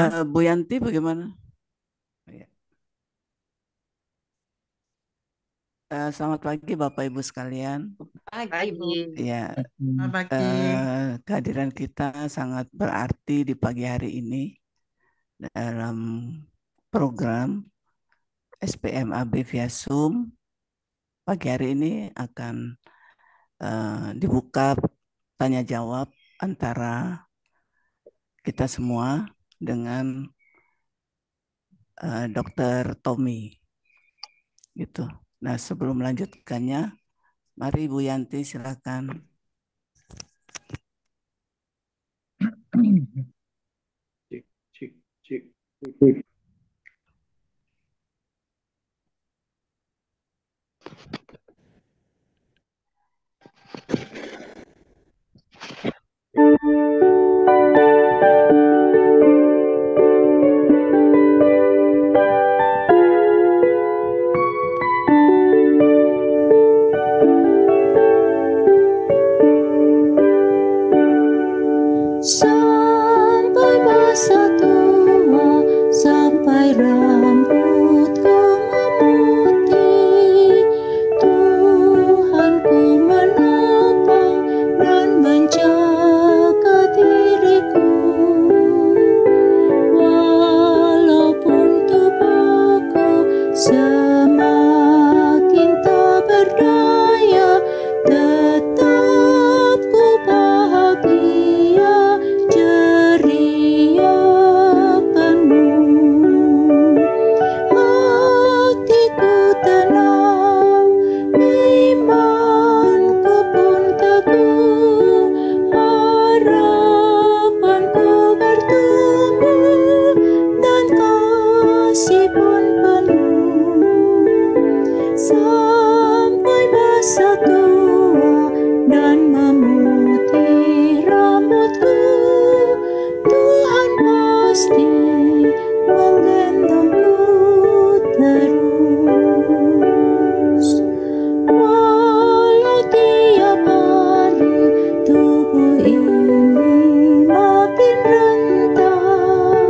Bu Yanti bagaimana? Ya. Selamat pagi Bapak Ibu sekalian. Pagi, Bu. Pagi. Ya, Selamat pagi. kehadiran kita sangat berarti di pagi hari ini dalam program SPMAB via Zoom. Pagi hari ini akan dibuka tanya jawab antara kita semua dengan Dr. Tommy gitu. Nah, sebelum melanjutkannya, mari Bu Yanti silakan. Cik, cik, cik, cik. Sampai masa tua, sampai rambutku memutih, Tuhanku menopang dan menjaga diriku. Walaupun tubuhku semakin tak berdaya, tetap ku bahagia, ceria penuh. Hatiku tenang, imanku pun teguh, harapanku bertumbuh, dan kasih pun penuh. Sampai masa tua dan memutih rambutku, Tuhan pasti menggendongku terus. Walau tiap hari tubuh ini makin rentah,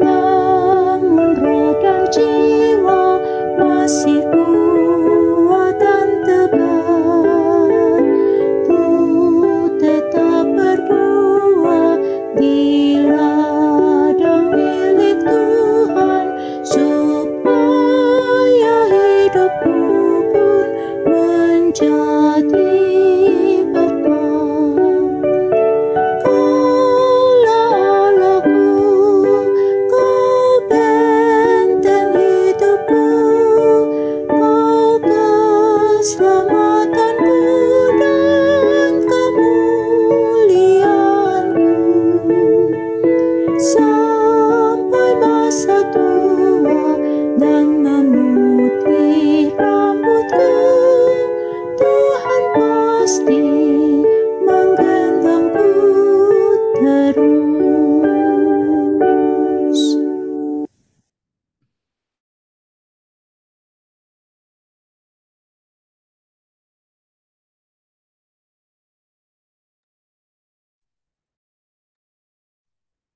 namun roh dan jiwa masih kuat dan tegar. Ku tetap berbuah di ladang milik Tuhan, supaya hidupku pun menjadi berkat. Kaulah Allahku, Kau benteng hidupku, Kau keselamatanku dan kemuliaanku. Sampai masa tua dan memutih rambutku, Tuhan pasti menggendongku terus.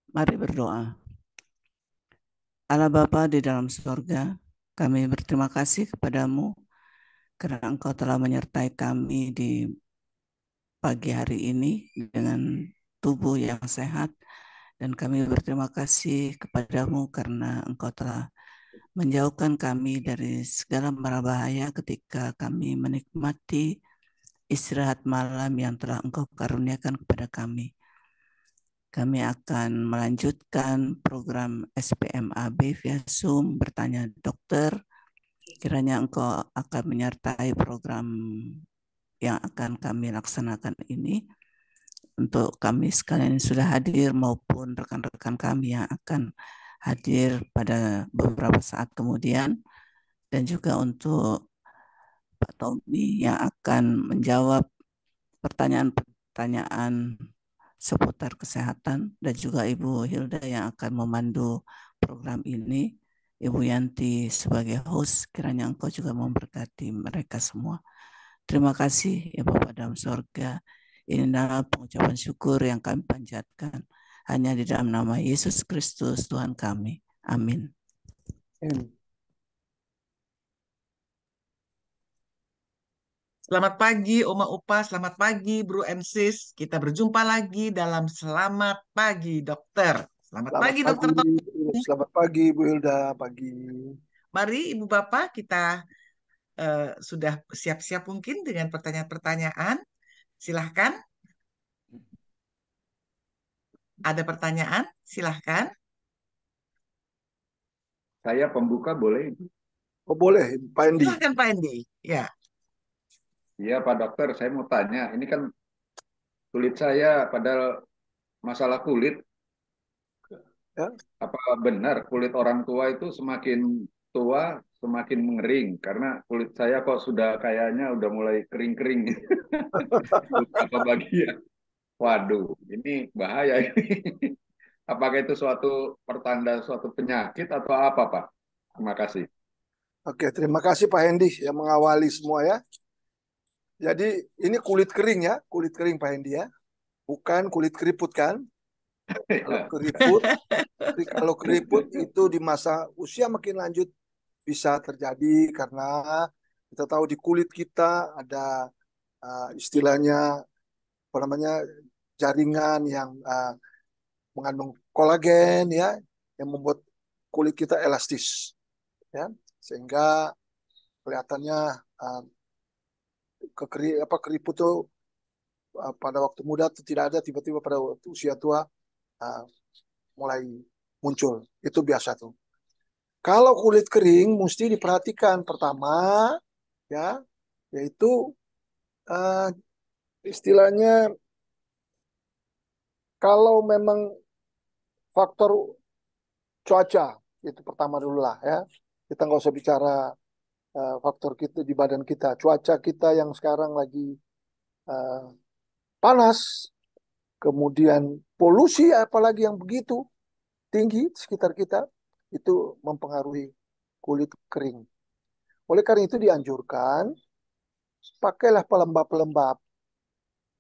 Mari berdoa. Allah Bapa di dalam surga, kami berterima kasih kepadamu karena Engkau telah menyertai kami di pagi hari ini dengan tubuh yang sehat, dan kami berterima kasih kepadamu karena Engkau telah menjauhkan kami dari segala mara bahaya ketika kami menikmati istirahat malam yang telah Engkau karuniakan kepada kami. Kami akan melanjutkan program SPMAB via Zoom bertanya dokter. Kiranya Engkau akan menyertai program yang akan kami laksanakan ini. Untuk kami sekalian yang sudah hadir maupun rekan-rekan kami yang akan hadir pada beberapa saat kemudian. Dan juga untuk Pak Tommy yang akan menjawab pertanyaan-pertanyaan seputar kesehatan, dan juga Ibu Hilda yang akan memandu program ini. Ibu Yanti sebagai host, kiranya Engkau juga memberkati mereka semua. Terima kasih ya Bapa dalam surga. Inilah pengucapan syukur yang kami panjatkan hanya di dalam nama Yesus Kristus Tuhan kami. Amin. Selamat pagi Oma Upa, selamat pagi Bro and Sis. Kita berjumpa lagi dalam Selamat Pagi Dokter. Selamat pagi Dokter Tommy. Selamat pagi Bu Hilda, pagi. Mari Ibu Bapak kita sudah siap-siap mungkin dengan pertanyaan-pertanyaan. Silahkan. Ada pertanyaan? Silahkan. Saya pembuka boleh? Oh boleh, Pak Endi. Silahkan Pak Endi. Ya. Iya Pak Dokter, saya mau tanya. Ini kan kulit saya padahal masalah kulit. Ya. Apa benar kulit orang tua itu semakin tua semakin mengering? Karena kulit saya kok sudah kayaknya udah mulai kering-kering. Beberapa bagian. Waduh, ini bahaya ini. Apakah itu suatu pertanda suatu penyakit atau apa Pak? Terima kasih. Oke, terima kasih Pak Hendi yang mengawali semua ya. Jadi ini kulit kering ya, kulit kering Pak Hendi ya. Bukan kulit keriput kan? Kalau keriput itu di masa usia makin lanjut bisa terjadi karena kita tahu di kulit kita ada istilahnya apa namanya jaringan yang mengandung kolagen ya, yang membuat kulit kita elastis ya, sehingga kelihatannya keriput itu pada waktu muda itu tidak ada, tiba-tiba pada waktu usia tua mulai muncul. Itu biasa tuh. Kalau kulit kering mesti diperhatikan pertama ya, yaitu istilahnya kalau memang faktor cuaca itu pertama dulu lah ya. Kita nggak usah bicara faktor kita di badan kita, cuaca kita yang sekarang lagi panas, kemudian polusi apalagi yang begitu tinggi di sekitar kita, itu mempengaruhi kulit kering. Oleh karena itu dianjurkan pakailah pelembab-pelembab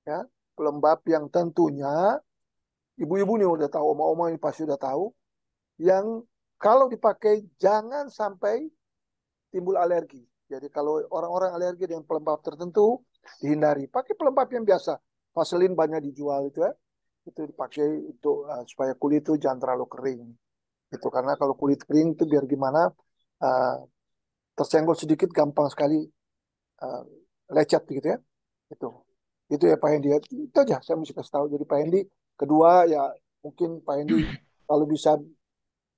ya, pelembab yang tentunya ibu-ibu nih udah tahu, oma-oma ini pasti udah tahu, yang kalau dipakai jangan sampai timbul alergi. Jadi kalau orang-orang alergi dengan pelembab tertentu dihindari. Pakai pelembab yang biasa. Vaseline banyak dijual itu ya. Itu dipakai untuk supaya kulit itu jangan terlalu kering. Itu karena kalau kulit kering itu biar gimana tersenggol sedikit gampang sekali lecet gitu ya. Itu ya Pak Hendi. Itu aja saya mesti kasih tahu. Jadi Pak Hendi, kedua ya mungkin Pak Hendi kalau bisa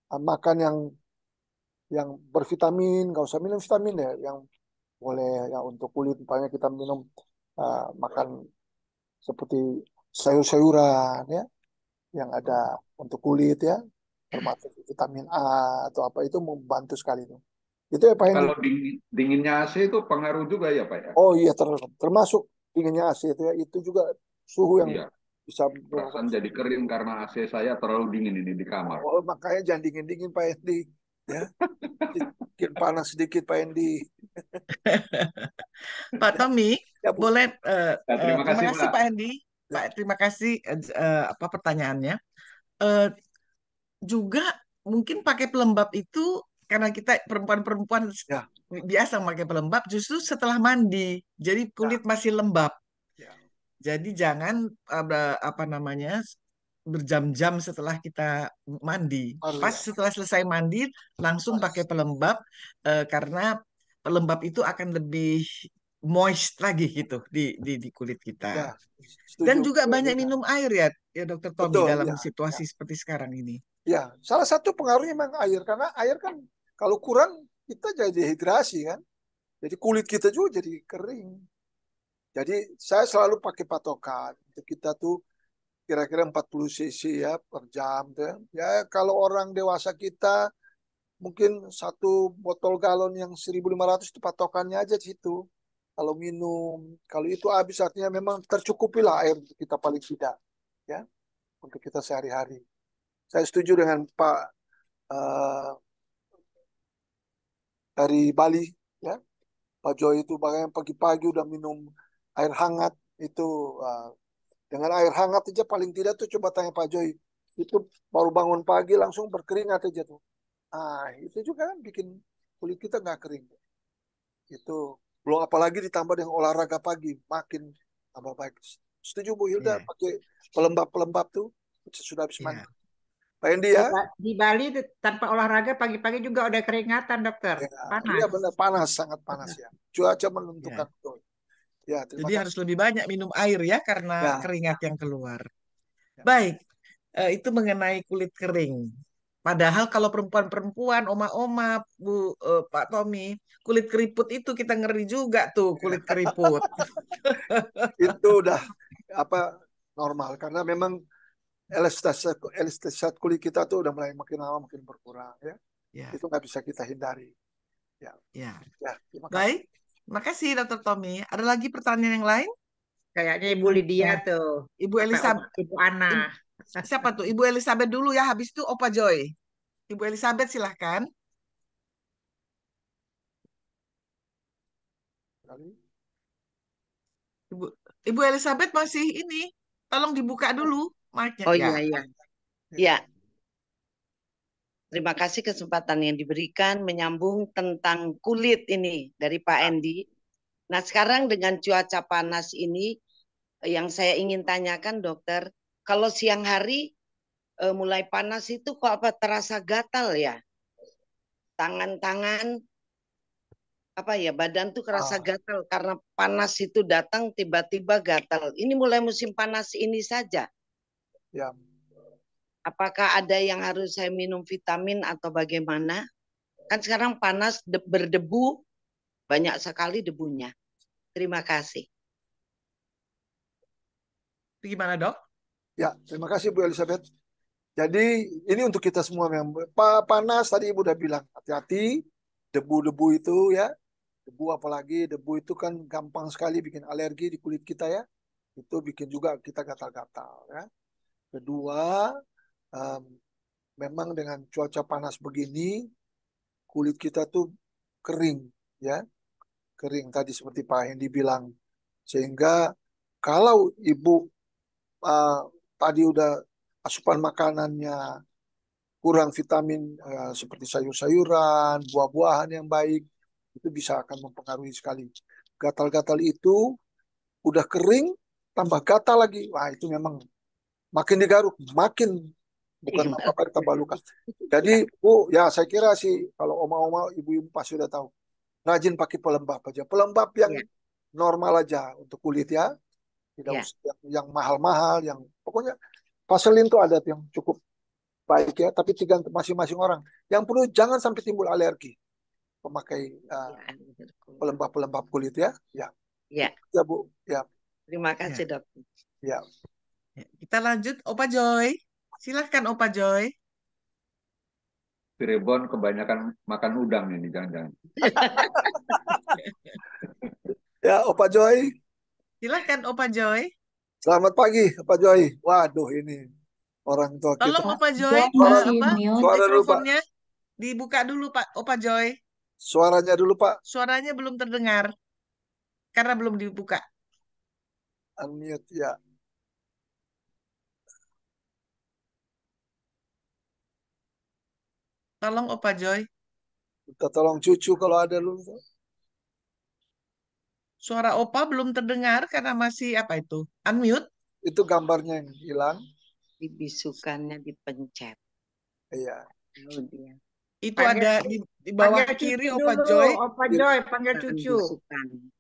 makan yang bervitamin, nggak usah minum vitamin ya, yang boleh ya untuk kulit, misalnya kita minum makan seperti sayur-sayuran ya, yang ada untuk kulit ya, termasuk vitamin A atau apa, itu membantu sekali itu. Itu ya Pak Hendi. Kalau dinginnya AC itu pengaruh juga ya Pak ya? Oh iya, termasuk dinginnya AC itu ya, itu juga suhu yang bisa perasaan jadi kering karena AC saya terlalu dingin ini di kamar. Oh, makanya jangan dingin-dingin Pak Hendi. Ya, bikin panas sedikit Pak Hendi. Pak Tommy, ya, boleh terima kasih Pak Hendi. Pak, terima kasih apa pertanyaannya. Juga mungkin pakai pelembab itu karena kita perempuan-perempuan biasa pakai pelembab justru setelah mandi, jadi kulit masih lembab. Jadi jangan apa namanya berjam-jam setelah kita mandi. Pas setelah selesai mandi langsung pakai pelembab karena pelembab itu akan lebih moist lagi gitu di kulit kita. Dan juga banyak minum air ya Dokter Tommy. Betul, dalam situasi seperti sekarang ini. Ya, salah satu pengaruhnya memang air, karena air kan kalau kurang kita jadi dehidrasi kan. Jadi kulit kita juga jadi kering. Jadi saya selalu pakai patokan untuk kita tuh kira-kira 40 cc ya per jam tuh. Ya kalau orang dewasa kita mungkin satu botol galon yang 1.500 itu patokannya aja di situ. Kalau minum, kalau itu habis artinya memang tercukupilah air kita paling tidak ya untuk kita sehari-hari. Saya setuju dengan Pak dari Bali ya, Pak Joy itu bagaimana pagi-pagi udah minum air hangat itu, dengan air hangat aja paling tidak tuh coba tanya Pak Joy Itu baru bangun pagi langsung berkeringat aja tuh. Itu juga kan bikin kulit kita nggak kering. Itu belum apalagi ditambah dengan olahraga pagi, makin tambah baik. Setuju Bu Hilda Iya, pakai pelembab-pelembab tuh sudah habis mandi. iya. Pak Endi Di, ya? di Bali tanpa olahraga pagi-pagi juga udah keringatan, dokter. Ya, Panas. iya benar panas, sangat panas ya. Cuaca Iya. menentukan betul. Ya, terima Jadi harus kasih. lebih banyak minum air ya karena Ya, keringat yang keluar. ya. Baik, itu mengenai kulit kering. Padahal kalau perempuan-perempuan, oma-oma, Pak Tommy, kulit keriput itu kita ngeri juga tuh kulit keriput. Itu udah apa normal karena memang elastisitas kulit kita tuh udah mulai makin lama makin berkurang ya. Ya, Itu nggak bisa kita hindari. Ya, ya. ya, terima kasih. Baik, makasih Dr. Tommy. Ada lagi pertanyaan yang lain? Kayaknya Ibu Lydia tuh. Ibu Apa Elizabeth, Ibu Ana. siapa tuh? Ibu Elizabeth dulu ya, habis itu Opa Joy. Ibu Elizabeth silahkan. Ibu, Ibu Elizabeth masih ini. Tolong dibuka dulu mic-nya. Oh Ya. iya, iya. Ya, terima kasih kesempatan yang diberikan menyambung tentang kulit ini dari Pak Endi. Nah, sekarang dengan cuaca panas ini, yang saya ingin tanyakan dokter, kalau siang hari mulai panas itu kok apa terasa gatal ya? Tangan-tangan, apa ya, badan tuh kerasa gatal karena panas itu datang tiba-tiba gatal. Ini mulai musim panas ini saja. Ya, Apakah ada yang harus saya minum vitamin atau bagaimana? Kan sekarang panas, berdebu, banyak sekali debunya. Terima kasih. Gimana dok? ya, terima kasih Bu Elizabeth. Jadi ini untuk kita semua yang panas tadi Ibu udah bilang hati-hati debu-debu itu ya. Debu apalagi debu itu kan gampang sekali bikin alergi di kulit kita ya. Itu bikin juga kita gatal-gatal ya. Kedua, em, memang dengan cuaca panas begini kulit kita tuh kering ya. Kering tadi seperti Pak Hendi bilang. Sehingga kalau Ibu uh, tadi udah asupan makanannya kurang vitamin seperti sayur-sayuran, buah-buahan yang baik, itu bisa akan mempengaruhi sekali. Gatal-gatal itu udah kering, tambah gatal lagi. Wah, itu memang makin digaruk, makin bukan apa-apa tambah luka. Jadi, Bu, ya saya kira sih kalau oma-oma, ibu-ibu pasti udah tahu. Rajin pakai pelembab aja. Pelembab yang normal aja untuk kulit ya. Tidak usah yang mahal-mahal, yang pokoknya Vaseline tuh ada yang cukup baik ya, tapi tergantung masing-masing orang. Yang perlu jangan sampai timbul alergi pemakai pelembab-pelembab kulit ya. Ya. Ya. Ya Bu. Ya. Terima kasih dok. Ya. Kita lanjut Opa Joy. Silahkan Opa Joy. Cirebon kebanyakan makan udang ini jangan-jangan. Ya Opa Joy. Silahkan Opa Joy. Selamat pagi Opa Joy. Waduh ini orang tua kita. Tolong Opa Joy, suara dulu Pak. mikrofonnya dibuka dulu Pak Opa Joy. Suaranya dulu Pak. Suaranya belum terdengar karena belum dibuka. Unmute ya. Tolong Opa Joy. Kita tolong cucu kalau ada dulu. Suara Opa belum terdengar karena masih apa itu? Unmute. Itu gambarnya yang hilang. Dibisukannya dipencet. Iya. Itu ada di bawah kiri Opa Joy. Opa Joy, panggil cucu.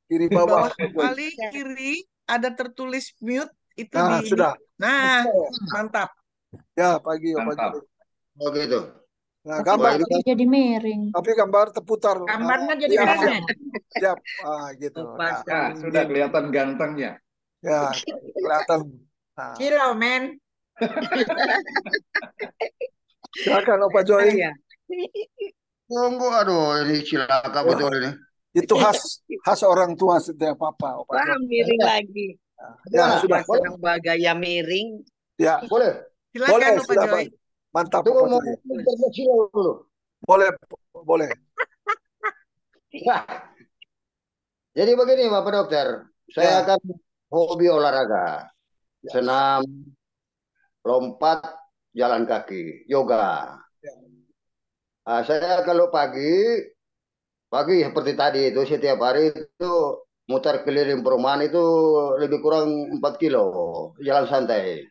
Kiri Di bawah. bawah paling kiri ada tertulis mute. Itu Nah, sudah. Nah, mantap. Ya, pagi Opa Joy. Oh gitu. Nah, Tapi gambar gambarnya jadi miring. tapi gambar terputar. Gambarnya jadi ya, pendek. Siap. gitu. Nah, sudah kelihatan gantengnya. Ya, kelihatan. Nah. Kilau, men. Silakan Opa Joy. Tunggu, aduh ini cilaka betul ini. Itu khas orang tua setiap Papa. Opa Joy. Miring lagi. Ya, sudah. Sedang bergaya miring. Ya. Boleh. Silakan Opa Joy. Mantap Tunggu, Opa mau Joy. dulu. Boleh. Nah, jadi begini Bapak Dokter, saya akan hobi olahraga, senam, lompat, jalan kaki, yoga. Saya kalau pagi seperti tadi itu setiap hari itu mutar keliling perumahan itu lebih kurang 4 kilo jalan santai.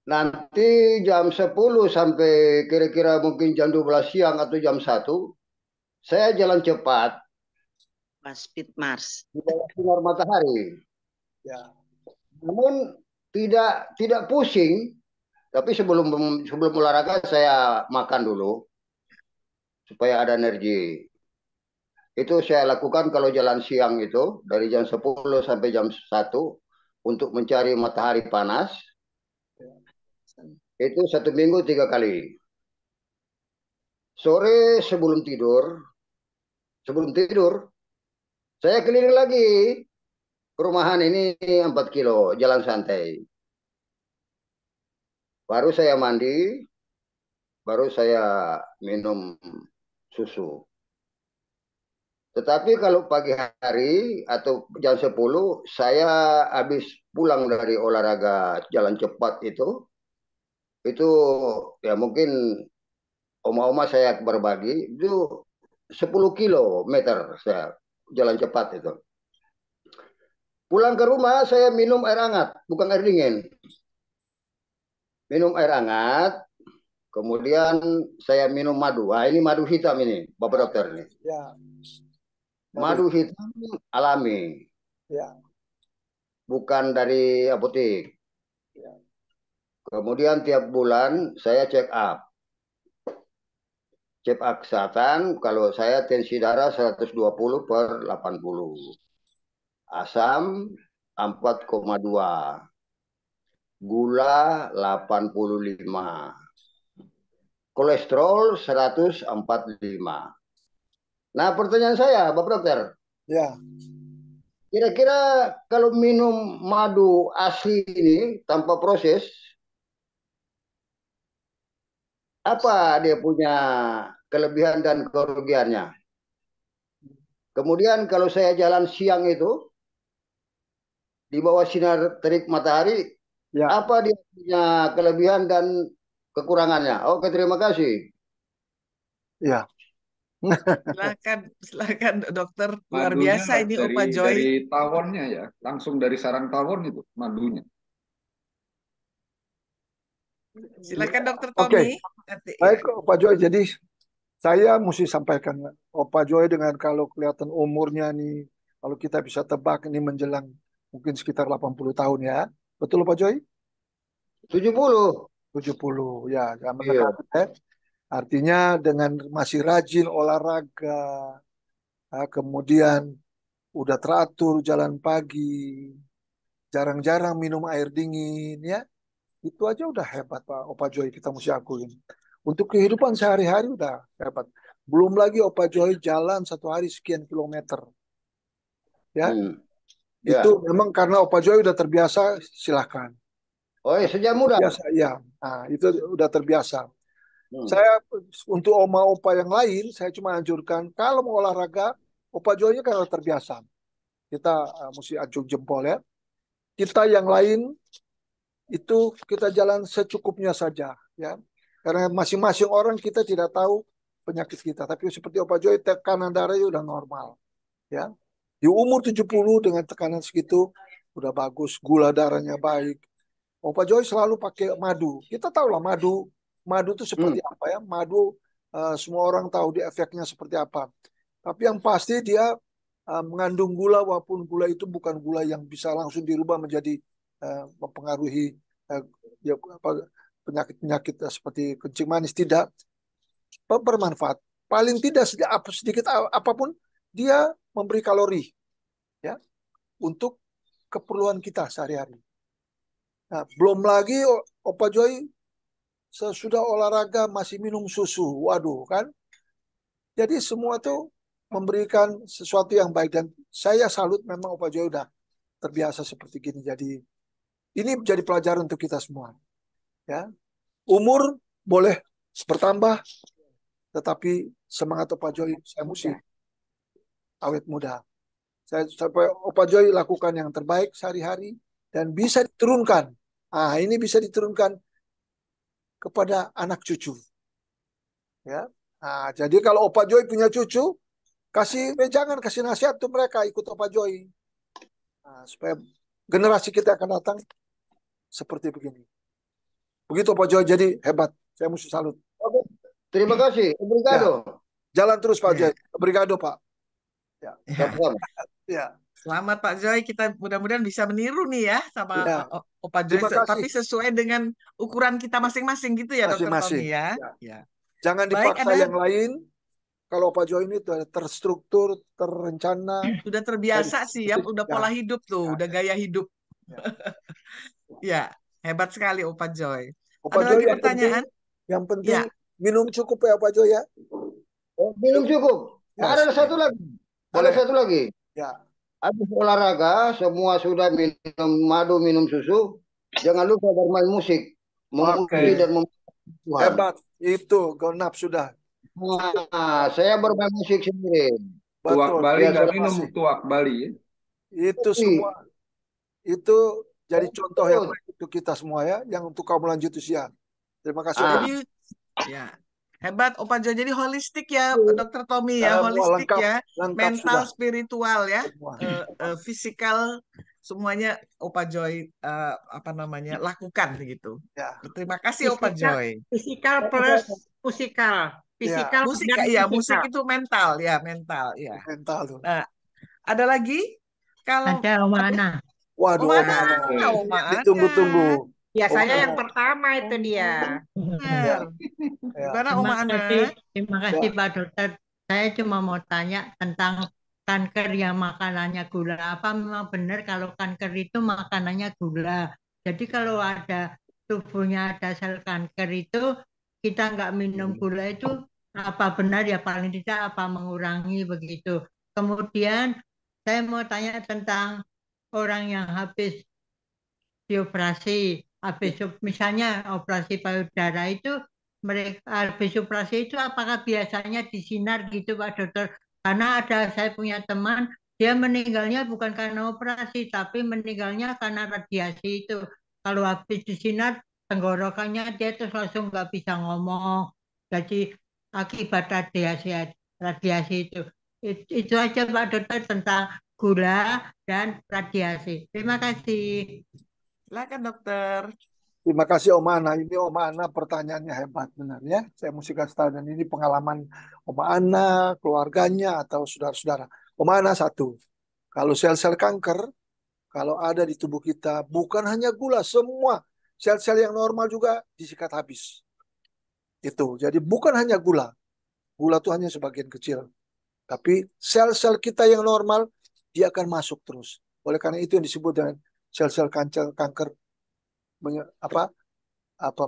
Nanti jam 10 sampai kira-kira mungkin jam 12 siang atau jam 1 saya jalan cepat Speed Mars. di bawah sinar matahari. Ya. Namun tidak pusing, tapi sebelum olahraga saya makan dulu supaya ada energi. Itu saya lakukan kalau jalan siang itu dari jam 10 sampai jam 1 untuk mencari matahari panas. Itu 1 minggu 3 kali. Sore sebelum tidur saya keliling lagi perumahan ini 4 kilo jalan santai. Baru saya mandi, baru saya minum susu. Tetapi kalau pagi hari atau jam 10 saya habis pulang dari olahraga jalan cepat itu ya mungkin oma-oma saya berbagi itu 10 kilometer saya jalan cepat itu. Pulang ke rumah saya minum air hangat, bukan air dingin. Minum air hangat, kemudian saya minum madu. Ini madu hitam ini, Bapak Dokter ini. Ya. Madu hitam alami. Ya. Bukan dari apotek. Ya. Kemudian tiap bulan saya check up. Check up kesehatan, kalau saya tensi darah 120 per 80. Asam 4,2. Gula 85. Kolesterol 145. Nah, pertanyaan saya, Bapak Dokter. Ya. Kira-kira kalau minum madu asli ini tanpa proses, apa dia punya kelebihan dan kerugiannya? Kemudian kalau saya jalan siang itu, di bawah sinar terik matahari, Ya. apa dia punya kelebihan dan kekurangannya? Oke, terima kasih. Ya. Silakan dokter, luar Madunya biasa ini Opa Joy. dari tawonnya ya, langsung dari sarang tawon itu madunya. Silakan dokter Oke. Tommy. Baik, Opa Joy. Jadi saya mesti sampaikan, Opa Joy dengan kalau kelihatan umurnya nih, kalau kita bisa tebak ini menjelang mungkin sekitar 80 tahun ya. Betul Opa Joy? 70. 70, ya. Jangan Iya. mendekati, ya. Artinya dengan masih rajin olahraga, kemudian udah teratur jalan pagi, jarang-jarang minum air dingin, ya. Itu aja udah hebat Pak Opa Joy, kita mesti akuin. Untuk kehidupan sehari-hari udah hebat. Belum lagi Opa Joy jalan satu hari sekian kilometer. Ya, Ya. itu memang karena Opa Joy udah terbiasa, silahkan. Oh, sejak muda. Biasa, ya. Nah, itu udah terbiasa. Saya untuk oma-opa yang lain, saya cuma anjurkan kalau mau olahraga, Opa Joy-nya karena terbiasa. Kita mesti acung jempol ya. Kita yang lain itu kita jalan secukupnya saja ya. Karena masing-masing orang kita tidak tahu penyakit kita. Tapi seperti Opa Joy, tekanan darahnya udah normal ya. Di umur 70 dengan tekanan segitu udah bagus, gula darahnya baik. Opa Joy selalu pakai madu. Kita tahu lah madu itu seperti apa ya. Madu semua orang tahu di efeknya seperti apa. Tapi yang pasti dia mengandung gula, walaupun gula itu bukan gula yang bisa langsung dirubah menjadi mempengaruhi penyakit-penyakit seperti kencing manis, tidak. Bermanfaat. Paling tidak sedikit apapun dia memberi kalori ya untuk keperluan kita sehari-hari. Nah, belum lagi Opa Joy sesudah olahraga masih minum susu. Waduh kan. Jadi semua itu memberikan sesuatu yang baik. Dan saya salut memang Opa Joy udah terbiasa seperti gini. Jadi ini menjadi pelajaran untuk kita semua. Ya, umur boleh bertambah, tetapi semangat Opa Joy saya mesti awet muda. Supaya Opa Joy lakukan yang terbaik sehari-hari dan bisa diturunkan. Ini bisa diturunkan kepada anak cucu. Ya. Nah, jadi kalau Opa Joy punya cucu, jangan kasih nasihat tuh mereka ikut Opa Joy. Nah, supaya generasi kita akan datang seperti begini. Begitu Pak Joy jadi hebat. Saya mesti salut. Oke. Terima kasih. Obrigado. Jalan terus Pak Ya. Joy. Obrigado Pak. Ya. Ya. Sama-sama. Ya. Selamat Pak Joy, kita mudah-mudahan bisa meniru nih ya sama Ya. Opa Joy, Terima tapi kasih. sesuai dengan ukuran kita masing-masing gitu ya Dokter Masing-masing. Tommy ya. Ya. Ya. Jangan Baik, dipaksa ada yang lain. Kalau Pak Joy ini terstruktur, terencana. udah terbiasa sih ya, udah pola hidup tuh, udah gaya hidup. Ya. Ya, hebat sekali Opa Joy. Opa Ada Joy lagi pertanyaan? yang penting Ya. minum cukup ya Pak Joy ya. Minum cukup. Ya, Ada satu lagi. boleh. Ada satu lagi. Ya. Habis olahraga, semua sudah minum madu, minum susu. Jangan lupa bermain musik. Memuji dan memuji Tuhan. Hebat. Itu gonap sudah. Nah, saya bermain musik sendiri. Tuak Betul. Bali Ya, nggak saya minum masih. tuak Bali. Itu semua. Itu jadi contoh yang baik untuk kita semua ya. Yang untuk kaum lanjut usia. Terima kasih. Jadi ya hebat Opa Joy. Jadi holistik ya Dokter Tommy ya, holistik lengkap, ya, lengkap mental, sudah. spiritual ya, Semua. fisikal, semuanya Opa Joy lakukan begitu. Ya. Terima kasih Opa Joy. Fisikal plus musikal. Fisikal Musik dan ya, musikal. musik itu mental ya, mental ya. Mental tuh. Nah, ada lagi? Kalau Ada Oma Ana. Waduh, Oma Oma Ana. Oma Ana. Ditunggu-tunggu. Biasanya Oma yang Ana. pertama itu dia. Benar. Ya. Gimana Oma Ana? Terima kasih Pak Dokter. Saya cuma mau tanya tentang kanker yang makanannya gula. Apa memang benar kalau kanker itu makanannya gula? Jadi kalau ada tubuhnya ada sel kanker itu kita nggak minum gula itu apa benar ya, paling tidak apa mengurangi begitu. Kemudian saya mau tanya tentang orang yang habis dioperasi, misalnya operasi payudara itu mereka habis operasi itu apakah biasanya disinar gitu Pak Dokter? Karena saya punya teman dia meninggalnya bukan karena operasi tapi meninggalnya karena radiasi itu. Kalau habis disinar tenggorokannya dia terus langsung nggak bisa ngomong. Jadi akibat radiasi itu. Itu aja Pak Dokter tentang gula dan radiasi. Terima kasih. Silakan Dokter. Terima kasih Oma Ana. Ini Oma Ana pertanyaannya hebat benar ya. Saya mesti kasih tahu, dan ini pengalaman Oma Ana, keluarganya atau saudara-saudara. Oma Ana satu. Kalau sel-sel kanker, kalau ada di tubuh kita, bukan hanya gula, semua sel-sel yang normal juga disikat habis. Itu. Jadi bukan hanya gula. Gula itu hanya sebagian kecil. Tapi sel-sel kita yang normal, dia akan masuk terus. Oleh karena itu yang disebut dengan sel-sel kanker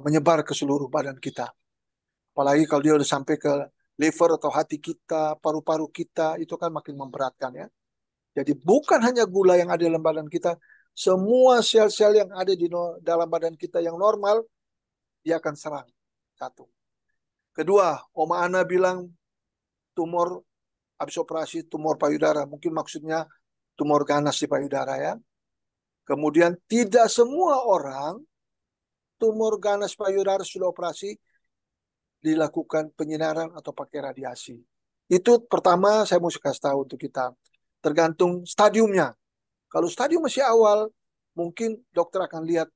menyebar ke seluruh badan kita. Apalagi kalau dia udah sampai ke liver atau hati kita, paru-paru kita, itu kan makin memberatkan ya. Jadi bukan hanya gula yang ada dalam badan kita, semua sel-sel yang ada di dalam badan kita yang normal, dia akan serang. Satu. Kedua, Oma Ana bilang tumor habis operasi, tumor payudara. Mungkin maksudnya tumor ganas di payudara ya. Kemudian tidak semua orang tumor ganas payudara sudah operasi dilakukan penyinaran atau pakai radiasi. Itu pertama saya mau kasih tahu untuk kita. Tergantung stadiumnya. Kalau stadium masih awal, mungkin dokter akan lihat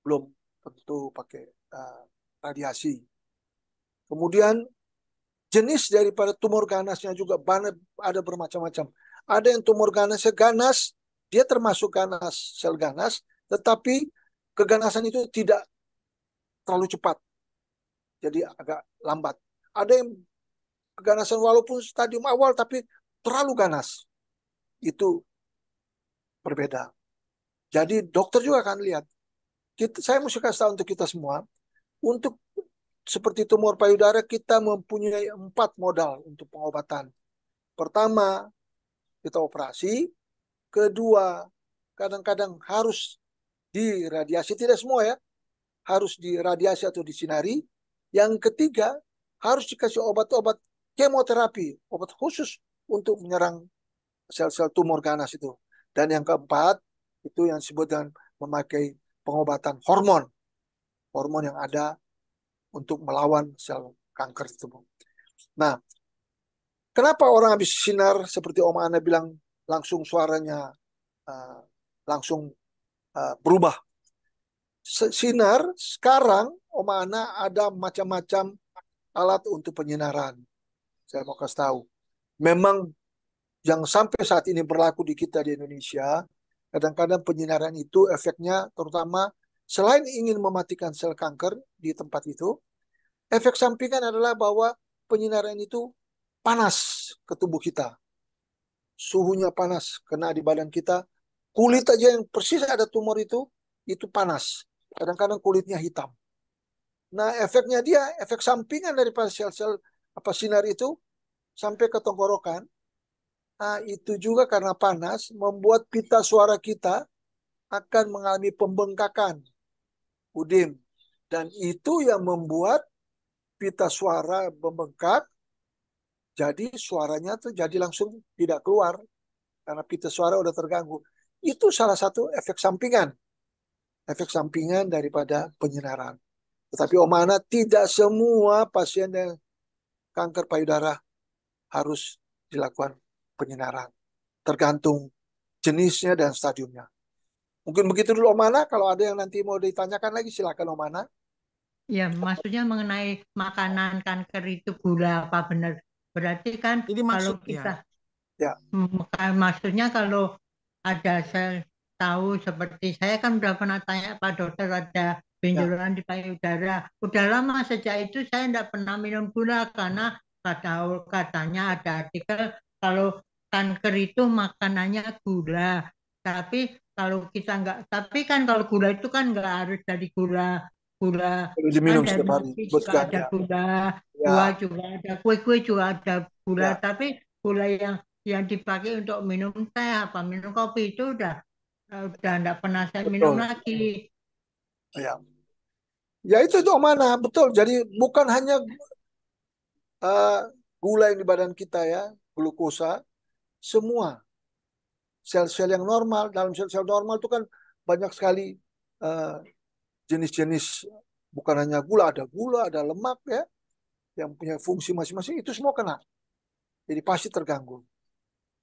belum tentu pakai radiasi. Kemudian jenis daripada tumor ganasnya juga ada bermacam-macam. Ada yang tumor ganasnya ganas, dia termasuk ganas, sel ganas, tetapi keganasan itu tidak terlalu cepat. Jadi agak lambat. Ada yang keganasan walaupun stadium awal tapi terlalu ganas. Itu berbeda. Jadi dokter juga akan lihat. Saya mesti kasih tahu untuk kita semua. Untuk seperti tumor payudara kita mempunyai 4 modal untuk pengobatan. Pertama, kita operasi. Kedua, kadang-kadang harus diradiasi. Tidak semua ya. Harus diradiasi atau disinari. Yang ketiga, harus dikasih obat-obat kemoterapi, obat khusus untuk menyerang sel-sel tumor ganas itu. Dan yang keempat, itu yang disebut dengan memakai pengobatan hormon. Hormon yang ada untuk melawan sel kanker tersebut. Nah, kenapa orang habis sinar seperti Om Ana bilang langsung suaranya langsung berubah? Sinar sekarang Om Ana ada macam-macam alat untuk penyinaran. Saya mau kasih tahu. Memang yang sampai saat ini berlaku di kita di Indonesia, kadang-kadang penyinaran itu efeknya terutama selain ingin mematikan sel kanker di tempat itu, efek sampingan adalah bahwa penyinaran itu panas ke tubuh kita. Suhunya panas, kena di badan kita. Kulit aja yang persis ada tumor itu panas. Kadang-kadang kulitnya hitam. Nah, efeknya dia, efek sampingan daripada sel-sel sinar itu sampai ke tenggorokan. Nah, itu juga karena panas membuat pita suara kita akan mengalami pembengkakan, Udim. Dan itu yang membuat pita suara membengkak, jadi suaranya tuh jadi langsung tidak keluar karena pita suara udah terganggu. Itu salah satu efek sampingan daripada penyinaran. Tetapi Om Ana, tidak semua pasien yang kanker payudara harus dilakukan penyinaran. Tergantung jenisnya dan stadiumnya. Mungkin begitu dulu Om Ana. Kalau ada yang nanti mau ditanyakan lagi silakan Om Ana. Ya, maksudnya mengenai makanan kanker itu gula apa benar? Berarti kan Ini kalau maksudnya. kita, Ya. maksudnya kalau ada sel tahu seperti saya kan udah pernah tanya Pak Dokter ada benjolan di payudara. Udah lama sejak itu saya tidak pernah minum gula karena katanya ada artikel kalau kanker itu makanannya gula. Tapi kalau kita enggak, tapi kan kalau gula itu kan enggak harus dari gula Perlu diminum kan dari setiap hari. nasi juga Betul, ada ya. gula, Ya. buah juga ada, kue-kue juga ada gula. Ya. Tapi gula yang dipakai untuk minum teh apa minum kopi itu udah enggak pernah saya minum Betul. lagi. Ya. Ya itu Om Ana, betul. Jadi bukan hanya gula yang di badan kita ya, glukosa, semua sel-sel yang normal. Dalam sel-sel normal itu kan banyak sekali jenis-jenis, bukan hanya gula, ada lemak ya, yang punya fungsi masing-masing, itu semua kena. Jadi pasti terganggu.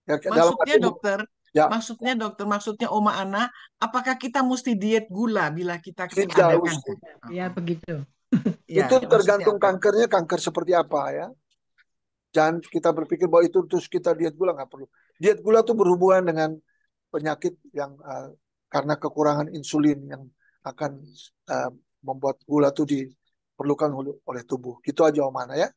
Ya, Maksudnya dokter, ya. maksudnya Oma Ana, apakah kita mesti diet gula bila kita Tidak ada usah. kanker? Ya begitu. Ya, Itu maksudnya tergantung apa? kankernya, kanker seperti apa ya. Jangan kita berpikir bahwa itu terus kita diet gula, nggak perlu. Diet gula itu berhubungan dengan penyakit yang karena kekurangan insulin yang akan membuat gula itu diperlukan oleh tubuh. Gitu aja Om Ana ya.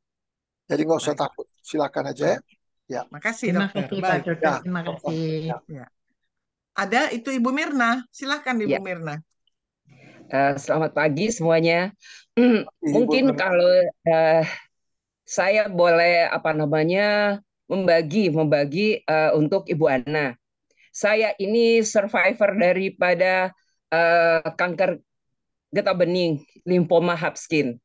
Jadi nggak usah Baik. takut. Silakan aja ya. Ya. Makasih Terima dokter. kasih Pak Baik. Dokter. Ya. Terima kasih. Ya. Ada itu Ibu Mirna. Silakan Ibu Ya. Mirna. Selamat pagi semuanya. Mungkin Mirna. kalau saya boleh membagi untuk Ibu Ana. Saya ini survivor daripada kanker getah bening limfoma Hodgkin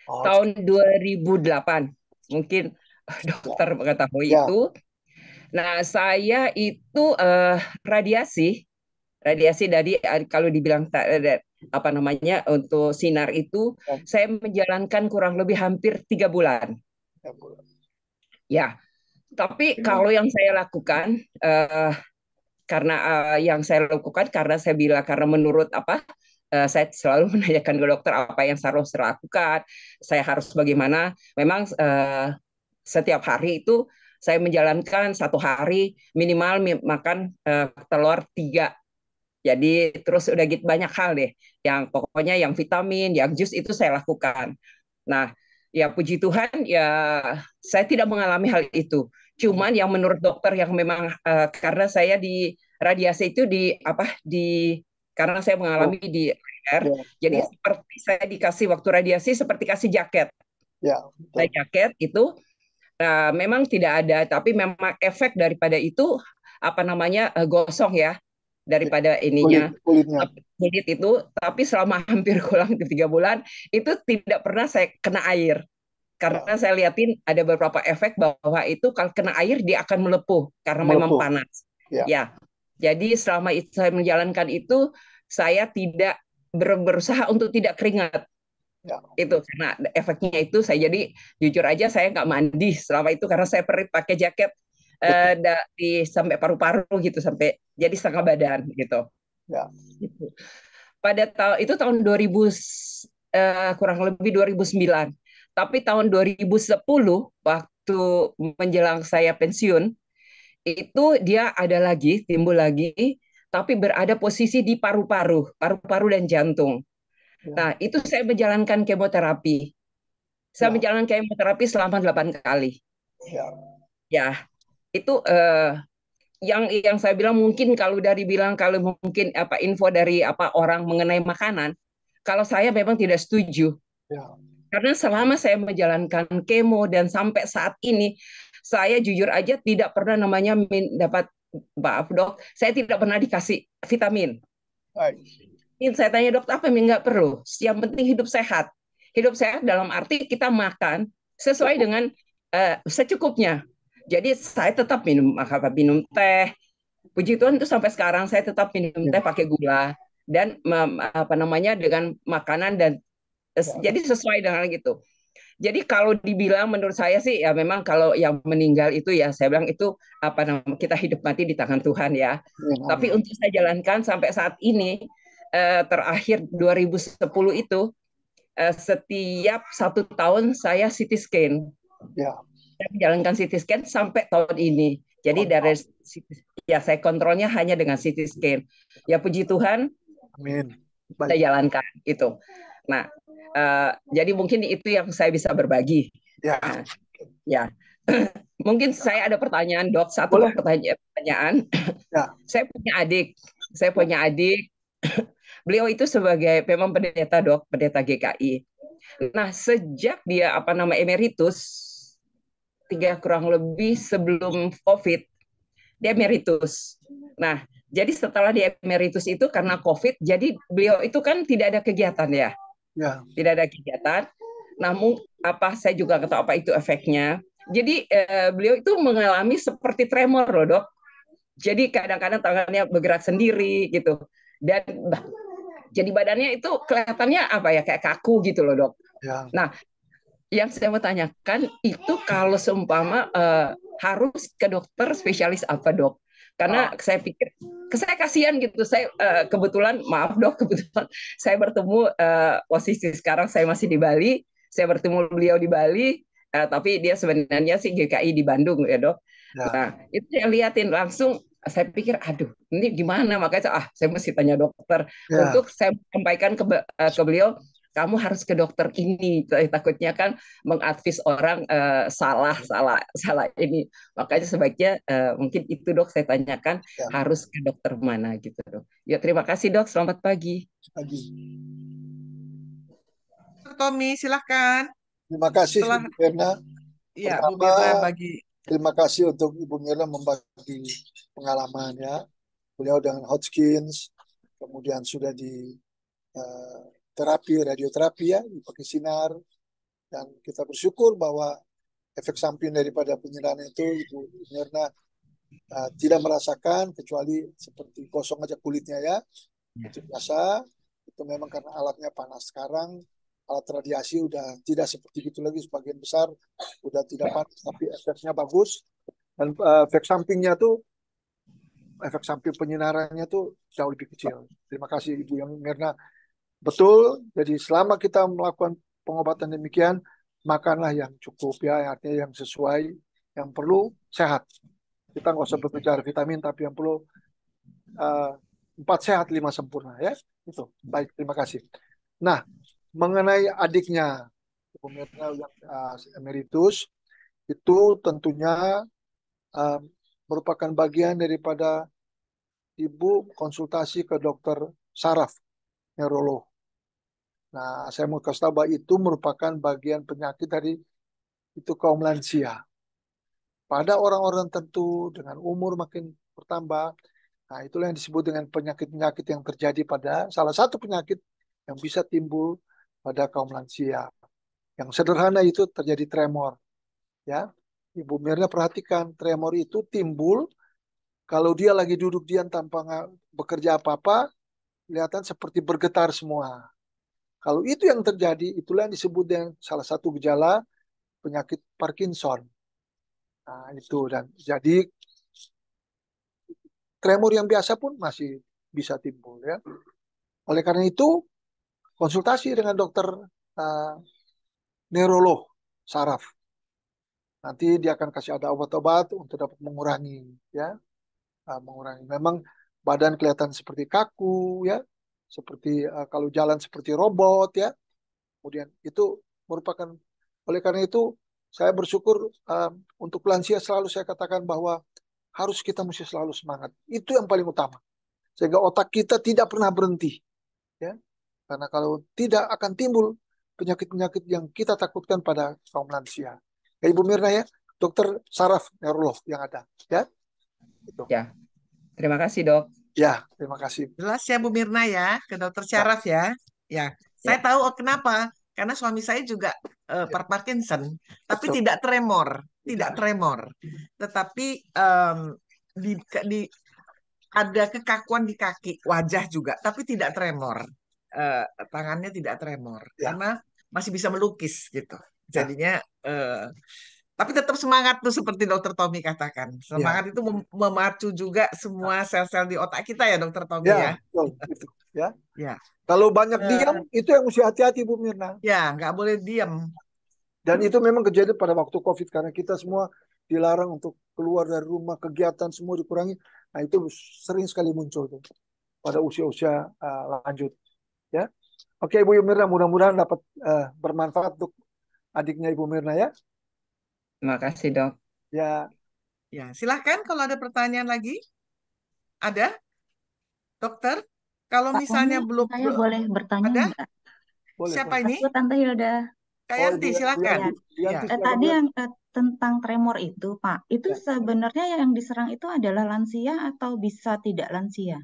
tahun 2008. Mungkin dokter mengetahui itu. Nah, saya itu radiasi dari kalau dibilang untuk sinar itu saya menjalankan kurang lebih hampir 3 bulan. Ya, tapi kalau yang saya lakukan karena saya bilang karena menurut saya selalu menanyakan ke dokter apa yang saya harus lakukan, saya harus bagaimana. Memang setiap hari itu saya menjalankan 1 hari minimal makan telur 3. Jadi terus udah gitu banyak hal deh, yang pokoknya yang vitamin, yang jus itu saya lakukan. Nah, ya puji Tuhan ya saya tidak mengalami hal itu. Cuman yang menurut dokter yang memang karena saya di radiasi itu karena saya mengalami di air, jadi seperti saya dikasih waktu radiasi seperti kasih jaket. Ya, nah, jaket itu memang tidak ada, tapi memang efek daripada itu gosong ya daripada ininya kulit itu, tapi selama hampir kurang 3 bulan itu tidak pernah saya kena air karena saya lihatin ada beberapa efek bahwa itu kalau kena air dia akan melepuh karena memang panas. Ya, jadi selama itu saya menjalankan itu saya tidak berusaha untuk tidak keringat. Ya. Itu karena efeknya itu saya jadi jujur aja saya nggak mandi selama itu karena saya perih pakai jaket sampai paru-paru gitu sampai jadi setengah badan gitu. Ya. Gitu. Pada itu tahun 2000 kurang lebih 2009. Tapi tahun 2010 waktu menjelang saya pensiun itu dia ada lagi timbul lagi tapi berada posisi di paru-paru dan jantung. Nah, itu saya menjalankan kemoterapi. Saya menjalankan kemoterapi selama 8 kali. Ya, itu yang saya bilang mungkin kalau mungkin info dari orang mengenai makanan, kalau saya memang tidak setuju. Karena selama saya menjalankan kemo dan sampai saat ini, saya jujur aja tidak pernah namanya dapat, maaf dok, saya tidak pernah dikasih vitamin. Saya tanya dokter apa yang nggak perlu, yang penting hidup sehat. Hidup sehat dalam arti kita makan sesuai dengan secukupnya. Jadi saya tetap minum teh. Puji Tuhan itu sampai sekarang saya tetap minum teh pakai gula dan dengan makanan dan jadi sesuai dengan gitu. Jadi kalau dibilang menurut saya sih ya memang kalau yang meninggal itu ya saya bilang itu kita hidup mati di tangan Tuhan ya. Tapi untuk saya jalankan sampai saat ini terakhir 2010 itu setiap 1 tahun saya CT scan. Saya menjalankan CT scan sampai tahun ini. Jadi dari saya kontrolnya hanya dengan CT scan. Ya puji Tuhan. Amin. Saya jalankan itu. Nah, jadi mungkin itu yang saya bisa berbagi. Ya. Mungkin saya ada pertanyaan, Dok. Satu pertanyaan. Saya punya adik. Beliau itu sebagai memang pendeta, Dok, pendeta GKI. Nah, sejak dia emeritus 3 kurang lebih sebelum COVID, dia emeritus. Nah, jadi setelah dia emeritus itu karena COVID, jadi beliau itu kan tidak ada kegiatan ya. Tidak ada kegiatan. Namun saya juga nggak tahu apa itu efeknya. Jadi beliau itu mengalami seperti tremor loh dok. Jadi kadang-kadang tangannya bergerak sendiri gitu. Dan jadi badannya itu kelihatannya kayak kaku gitu loh dok. Nah, yang saya mau tanyakan itu kalau seumpama harus ke dokter spesialis apa dok? Karena saya pikir saya kasihan gitu. Saya kebetulan maaf dok, kebetulan saya bertemu posisi sekarang saya masih di Bali. Saya bertemu beliau di Bali, tapi dia sebenarnya sih GKI di Bandung ya dok. Nah itu saya liatin langsung. Saya pikir, aduh, ini gimana? Makanya saya mesti tanya dokter untuk saya sampaikan ke beliau. Kamu harus ke dokter ini, takutnya kan mengadvis orang salah ini. Makanya sebaiknya mungkin itu dok saya tanyakan harus ke dokter mana gitu dok. Ya terima kasih dok, selamat pagi. Tommy silahkan. Terima kasih Ibu Mirna. Iya Bu Mirna bagi. Terima kasih untuk Ibu Mirna membagi pengalamannya. Beliau dengan Hodgkins, kemudian sudah di radioterapi ya, dipakai sinar, dan kita bersyukur bahwa efek samping daripada penyerahan itu Ibu Mirna tidak merasakan kecuali seperti gosong aja kulitnya ya, itu biasa. Itu memang karena alatnya panas. Sekarang alat radiasi udah tidak seperti itu lagi, sebagian besar udah tidak panas, tapi efeknya bagus. Dan efek sampingnya tuh, efek samping penyinarannya tuh jauh lebih kecil. Terima kasih Ibu yang Mirna. Betul, jadi selama kita melakukan pengobatan demikian, makanlah yang cukup ya, artinya yang sesuai, yang perlu sehat. Kita nggak usah berbicara vitamin, tapi yang perlu 4 sehat 5 sempurna ya. Itu baik, terima kasih. Nah, mengenai adiknya Ibu Mirna yang emeritus, itu tentunya merupakan bagian daripada Ibu konsultasi ke dokter saraf, neurolog. Nah, saya mau kasih tahu bahwa itu merupakan bagian penyakit dari itu kaum lansia. Pada orang-orang tertentu dengan umur makin bertambah, nah itulah yang disebut dengan penyakit-penyakit yang terjadi pada salah satu penyakit yang bisa timbul pada kaum lansia. Yang sederhana itu terjadi tremor. Ya, Ibu Mirna perhatikan tremor itu timbul kalau dia lagi duduk diam tanpa bekerja apa-apa, kelihatan seperti bergetar semua. Kalau itu yang terjadi, itulah yang disebut dengan salah satu gejala penyakit Parkinson. Nah, itu dan jadi tremor yang biasa pun masih bisa timbul ya. Oleh karena itu, konsultasi dengan dokter neurolog saraf. Nanti dia akan kasih ada obat-obat untuk dapat mengurangi ya. Mengurangi. Memang badan kelihatan seperti kaku ya. Seperti kalau jalan seperti robot ya. Kemudian itu merupakan, oleh karena itu saya bersyukur untuk lansia selalu saya katakan bahwa harus kita mesti selalu semangat. Itu yang paling utama. Sehingga otak kita tidak pernah berhenti. Ya. Karena kalau tidak akan timbul penyakit-penyakit yang kita takutkan pada kaum lansia. Ya, Ibu Mirna ya, dokter saraf neurolog yang ada. Ya. Itu. Ya, terima kasih dok. Ya, terima kasih. Jelas ya Bu Mirna ya, ke dokter saraf ya. Ya, saya tahu kenapa. Karena suami saya juga Parkinson, tapi tidak tremor, tidak tremor. Tetapi ada kekakuan di kaki, wajah juga, tapi tidak tremor. Tangannya tidak tremor, karena masih bisa melukis gitu. Jadinya, tapi tetap semangat tuh seperti Dokter Tommy katakan. Semangat itu memacu juga semua sel-sel di otak kita ya, Dokter Tommy ya. Betul, ya. Kalau banyak diam, itu yang mesti hati-hati Bu Mirna. Ya, nggak boleh diam. Dan itu memang kejadian pada waktu COVID karena kita semua dilarang untuk keluar dari rumah, kegiatan semua dikurangi. Nah itu sering sekali muncul tuh pada usia-usia lanjut. Ya, oke Ibu Mirna, mudah-mudahan dapat bermanfaat untuk adiknya Ibu Mirna ya. Terima kasih dok. Ya. Ya, silahkan kalau ada pertanyaan lagi. Ada, dokter? Kalau Pak misalnya Tommy, belum saya boleh bertanya ada? enggak? Boleh, Siapa boleh. ini? Aku Tante Hilda. Kak Yanti, silakan. Ya. Tadi yang tentang tremor itu, Pak, itu sebenarnya yang diserang itu adalah lansia atau bisa tidak lansia?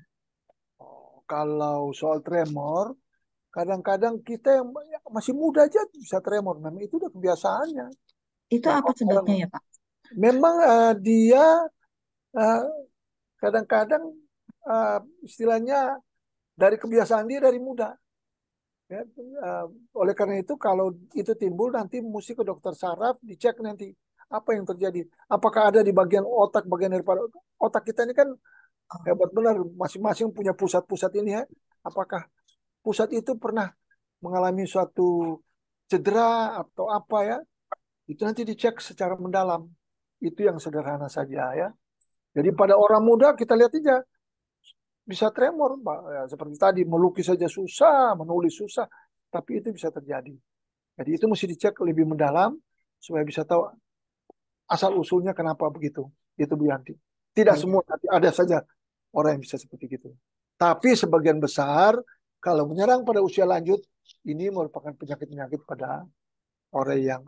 Kalau soal tremor, kadang-kadang kita yang masih muda aja bisa tremor. Memang itu udah kebiasaannya. Itu apa sebabnya ya, Pak? Memang dia kadang-kadang istilahnya dari kebiasaan dia dari muda. Ya, oleh karena itu kalau itu timbul nanti mesti ke dokter saraf dicek nanti apa yang terjadi. Apakah ada di bagian otak, bagian daripada otak kita ini kan hebat benar, masing-masing punya pusat-pusat ini ya. Apakah pusat itu pernah mengalami suatu cedera atau apa ya? Itu nanti dicek secara mendalam. Itu yang sederhana saja ya. Jadi pada orang muda kita lihat aja bisa tremor, Pak. Ya, seperti tadi melukis saja susah, menulis susah, tapi itu bisa terjadi. Jadi itu mesti dicek lebih mendalam supaya bisa tahu asal usulnya kenapa begitu. Itu Bu Yanti. Tidak semua, tapi ada saja orang yang bisa seperti itu. Tapi sebagian besar kalau menyerang pada usia lanjut ini merupakan penyakit-penyakit pada orang yang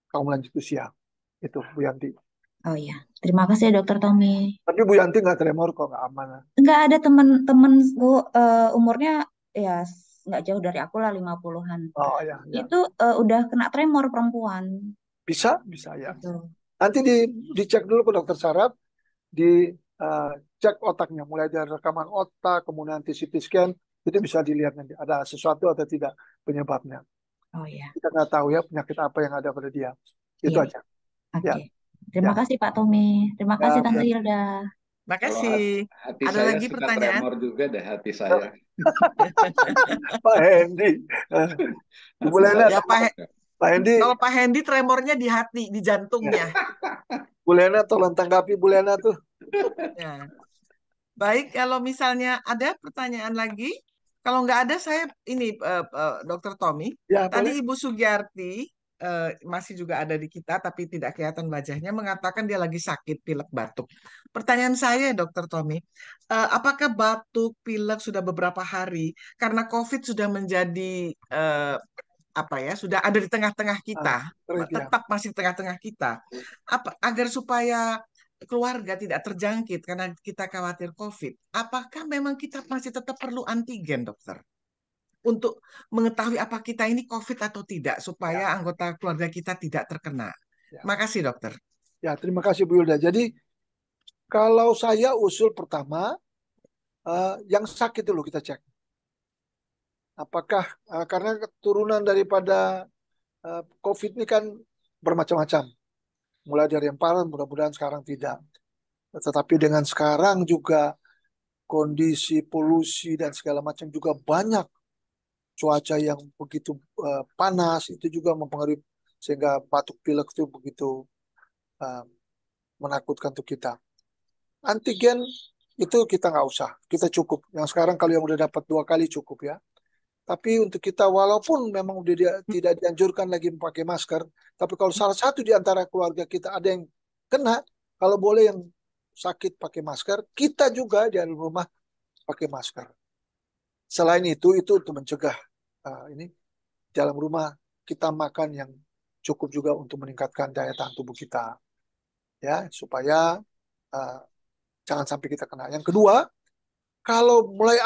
kaum lanjut usia. Itu Bu Yanti. Oh iya, terima kasih ya Dokter Tommy. Tapi Bu Yanti nggak tremor kok, nggak aman. Nggak ada temen-temenku umurnya ya nggak jauh dari aku lah 50-an. Oh iya. Itu udah kena tremor perempuan. Bisa ya. Gitu. Nanti dicek dulu ke dokter saraf, dicek otaknya, mulai dari rekaman otak, kemudian nanti CT scan, itu bisa dilihat nanti ada sesuatu atau tidak penyebabnya. Oh iya. Kita nggak tahu ya penyakit apa yang ada pada dia. Itu aja. Oke. Ya. Terima kasih Pak Tommy. Terima kasih Tante Hilda. Terima kasih. Hati ada saya lagi suka pertanyaan? Tremor juga deh hati saya. Pak Hendy. Bu Lena. Ya, Pak Hendy. Kalau Pak Hendy tremornya di hati, di jantungnya. Bu Lena tolong tanggapi Bu Lena tuh. Ya. Baik, kalau misalnya ada pertanyaan lagi, kalau nggak ada saya ini Dokter Tommy. Ya, tadi boleh. Ibu Sugiarti masih juga ada di kita, tapi tidak kelihatan wajahnya, mengatakan dia lagi sakit pilek batuk. Pertanyaan saya, Dokter Tommy, apakah batuk pilek sudah beberapa hari karena COVID sudah menjadi sudah ada di tengah-tengah kita, tetap masih di tengah-tengah kita, agar supaya keluarga tidak terjangkit karena kita khawatir COVID, apakah memang kita masih tetap perlu antigen, dokter? Untuk mengetahui apa kita ini COVID atau tidak, supaya anggota keluarga kita tidak terkena. Terima kasih, dokter. Ya, terima kasih Bu Hilda. Jadi, kalau saya usul pertama, yang sakit dulu kita cek. Apakah karena turunan daripada COVID ini kan bermacam-macam. Mulai dari yang parah, mudah-mudahan sekarang tidak. Tetapi dengan sekarang juga kondisi polusi dan segala macam juga banyak, cuaca yang begitu panas itu juga mempengaruhi sehingga batuk pilek itu begitu menakutkan untuk kita. Antigen itu kita nggak usah, kita cukup. Yang sekarang kalau yang udah dapat 2 kali cukup ya. Tapi untuk kita walaupun memang udah tidak dianjurkan lagi memakai masker, tapi kalau salah satu di antara keluarga kita ada yang kena, kalau boleh yang sakit pakai masker, kita juga di dalam rumah pakai masker. Selain itu untuk mencegah ini dalam rumah kita makan yang cukup juga untuk meningkatkan daya tahan tubuh kita, ya supaya jangan sampai kita kena. Yang kedua, kalau mulai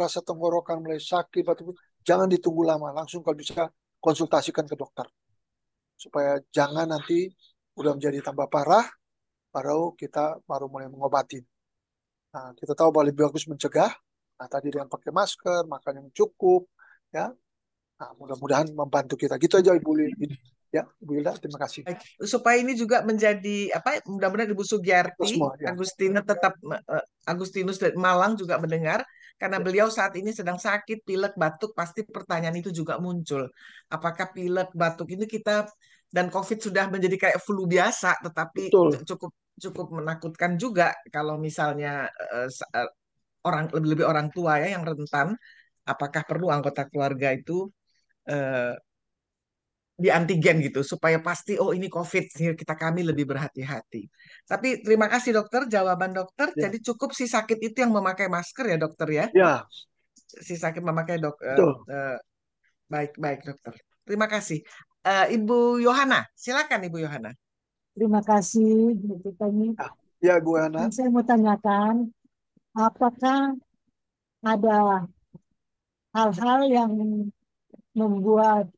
rasa tenggorokan, mulai sakit, batuk, jangan ditunggu lama. Langsung kalau bisa konsultasikan ke dokter. Supaya jangan nanti udah menjadi tambah parah, baru kita mulai mengobati. Nah, kita tahu bahwa lebih bagus mencegah. Nah, tadi dengan pakai masker, makan yang cukup, ya. Nah, mudah-mudahan membantu kita. Gitu aja Ibu Lili. Ya, Ibu Hilda, terima kasih. Supaya ini juga menjadi mudah-mudahan Ibu Sugiyarti, ya. Agustinus dari Malang juga mendengar, karena beliau saat ini sedang sakit pilek batuk, pasti pertanyaan itu juga muncul. Apakah pilek batuk ini dan COVID sudah menjadi kayak flu biasa, tetapi cukup menakutkan juga kalau misalnya lebih orang tua ya yang rentan, apakah perlu anggota keluarga itu di antigen gitu supaya pasti ini COVID, kami lebih berhati-hati. Tapi terima kasih dokter, jawaban dokter. Ya. Jadi cukup si sakit itu yang memakai masker ya dokter ya? Ya. Si sakit memakai baik dokter. Terima kasih. Ibu Yohana, silakan Ibu Yohana. Terima kasih Bu Tani. Ya Bu Yohana. Saya mau tanyakan, apakah ada hal-hal yang membuat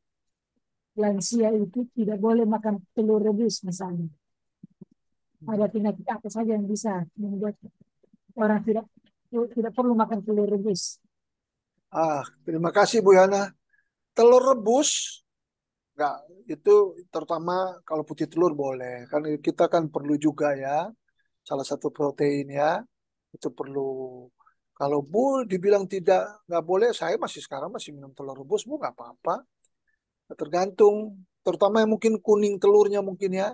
lansia itu tidak boleh makan telur rebus misalnya? Ada penyakit apa saja yang bisa membuat orang tidak perlu makan telur rebus? Terima kasih Bu Yana. Telur rebus enggak, itu terutama kalau putih telur boleh. Kan kita kan perlu juga ya salah satu protein ya. Itu perlu. Kalau Bu dibilang nggak boleh, saya sekarang masih minum telur rebus, Bu, nggak apa-apa. Tergantung, terutama yang mungkin kuning telurnya mungkin ya,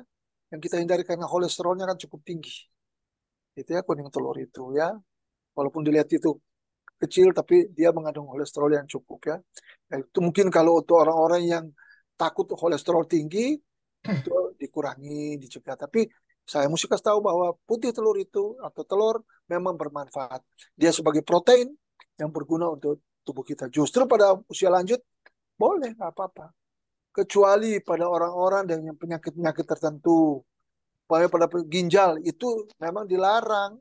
yang kita hindari karena kolesterolnya kan cukup tinggi. Itu ya kuning telur itu ya, walaupun dilihat itu kecil tapi dia mengandung kolesterol yang cukup ya. Itu mungkin kalau untuk orang-orang yang takut kolesterol tinggi itu dikurangi, dicegah. Tapi saya mesti kasih tahu bahwa putih telur itu atau telur memang bermanfaat. Dia sebagai protein yang berguna untuk tubuh kita. Justru pada usia lanjut boleh, nggak apa-apa. Kecuali pada orang-orang dengan penyakit-penyakit tertentu. Pada ginjal itu memang dilarang.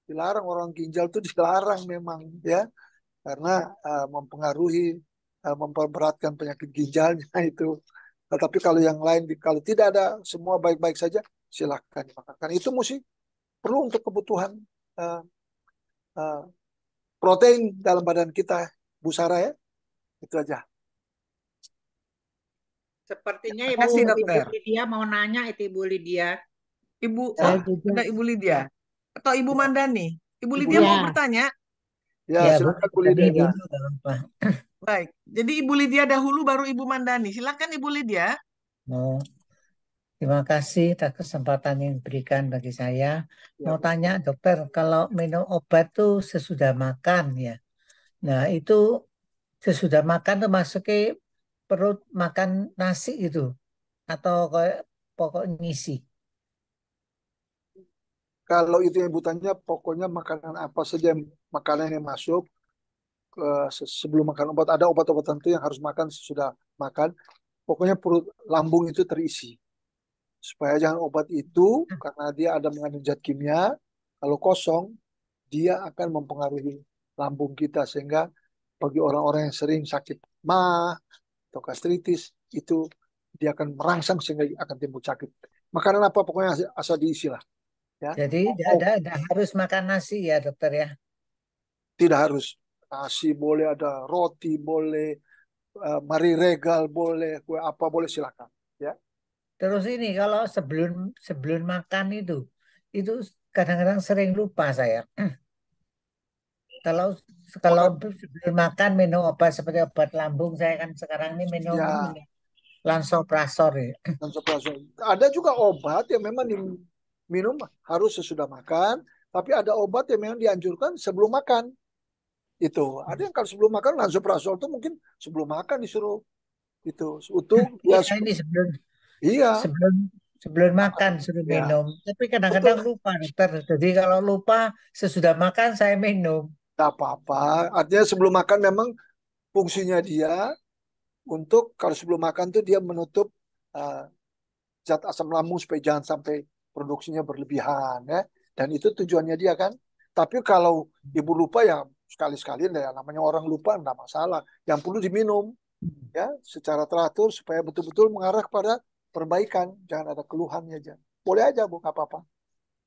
Dilarang, orang ginjal itu dilarang memang ya. Karena mempengaruhi, memperberatkan penyakit ginjalnya itu. Tetapi kalau yang lain, kalau tidak ada, semua baik-baik saja, silahkan dimakan. Itu mesti perlu untuk kebutuhan protein dalam badan kita, Bu Sarah ya. Itu aja. Sepertinya Terima kasih, Ibu dokter. Lydia mau nanya itu Ibu Lydia. Ada Ibu Lydia atau Ibu Mandani? Ibu Lydia Ya. mau bertanya? Ya, silakan Bu Lydia. Baik, jadi Ibu Lydia dahulu baru Ibu Mandani. Silakan Ibu Lydia. Terima kasih atas kesempatan yang diberikan bagi saya. Mau tanya dokter, kalau minum obat tuh sesudah makan ya. Nah itu sesudah makan tuh masuknya perut makan nasi gitu atau kayak pokok ngisi? Kalau itu yang Ibu tanya, pokoknya makanan apa saja makanan yang masuk sebelum makan obat. Ada obat-obat tertentu yang harus makan sesudah makan. Pokoknya perut lambung itu terisi. Supaya jangan obat itu, karena dia ada mengandung zat kimia, kalau kosong, dia akan mempengaruhi lambung kita. Sehingga bagi orang-orang yang sering sakit MAH atau gastritis, itu dia akan merangsang sehingga akan timbul sakit. Makanan apa pokoknya asal diisi lah. Ya. Jadi tidak harus makan nasi ya dokter ya? Tidak harus. nasi boleh, ada roti boleh, mari regal boleh, kue apa boleh, silakan. Ya. Terus ini kalau sebelum sebelum makan itu kadang-kadang sering lupa saya. Kalau kalau sebelum makan minum obat seperti obat lambung, saya kan sekarang ini minum Ya, lansoprazol ya. lansoprazol. Ada juga obat yang memang diminum harus sesudah makan, tapi ada obat yang memang dianjurkan sebelum makan. Itu ada yang kalau sebelum makan lansoprazol itu mungkin sebelum makan disuruh itu untuk ya Iya, ini sebelum iya sebelum makan suruh ya minum. Tapi betul, kadang-kadang lupa dokter. Jadi kalau lupa sesudah makan saya minum. tak apa-apa. Artinya sebelum makan memang fungsinya dia untuk kalau sebelum makan tuh dia menutup uh, zat asam lambung supaya jangan sampai produksinya berlebihan ya. Dan itu tujuannya dia kan. Tapi kalau ibu lupa ya sekali-sekali ya, namanya orang lupa enggak masalah. Yang perlu diminum ya secara teratur supaya betul-betul mengarah kepada perbaikan, jangan ada keluhannya aja. Boleh aja Bu, nggak apa-apa.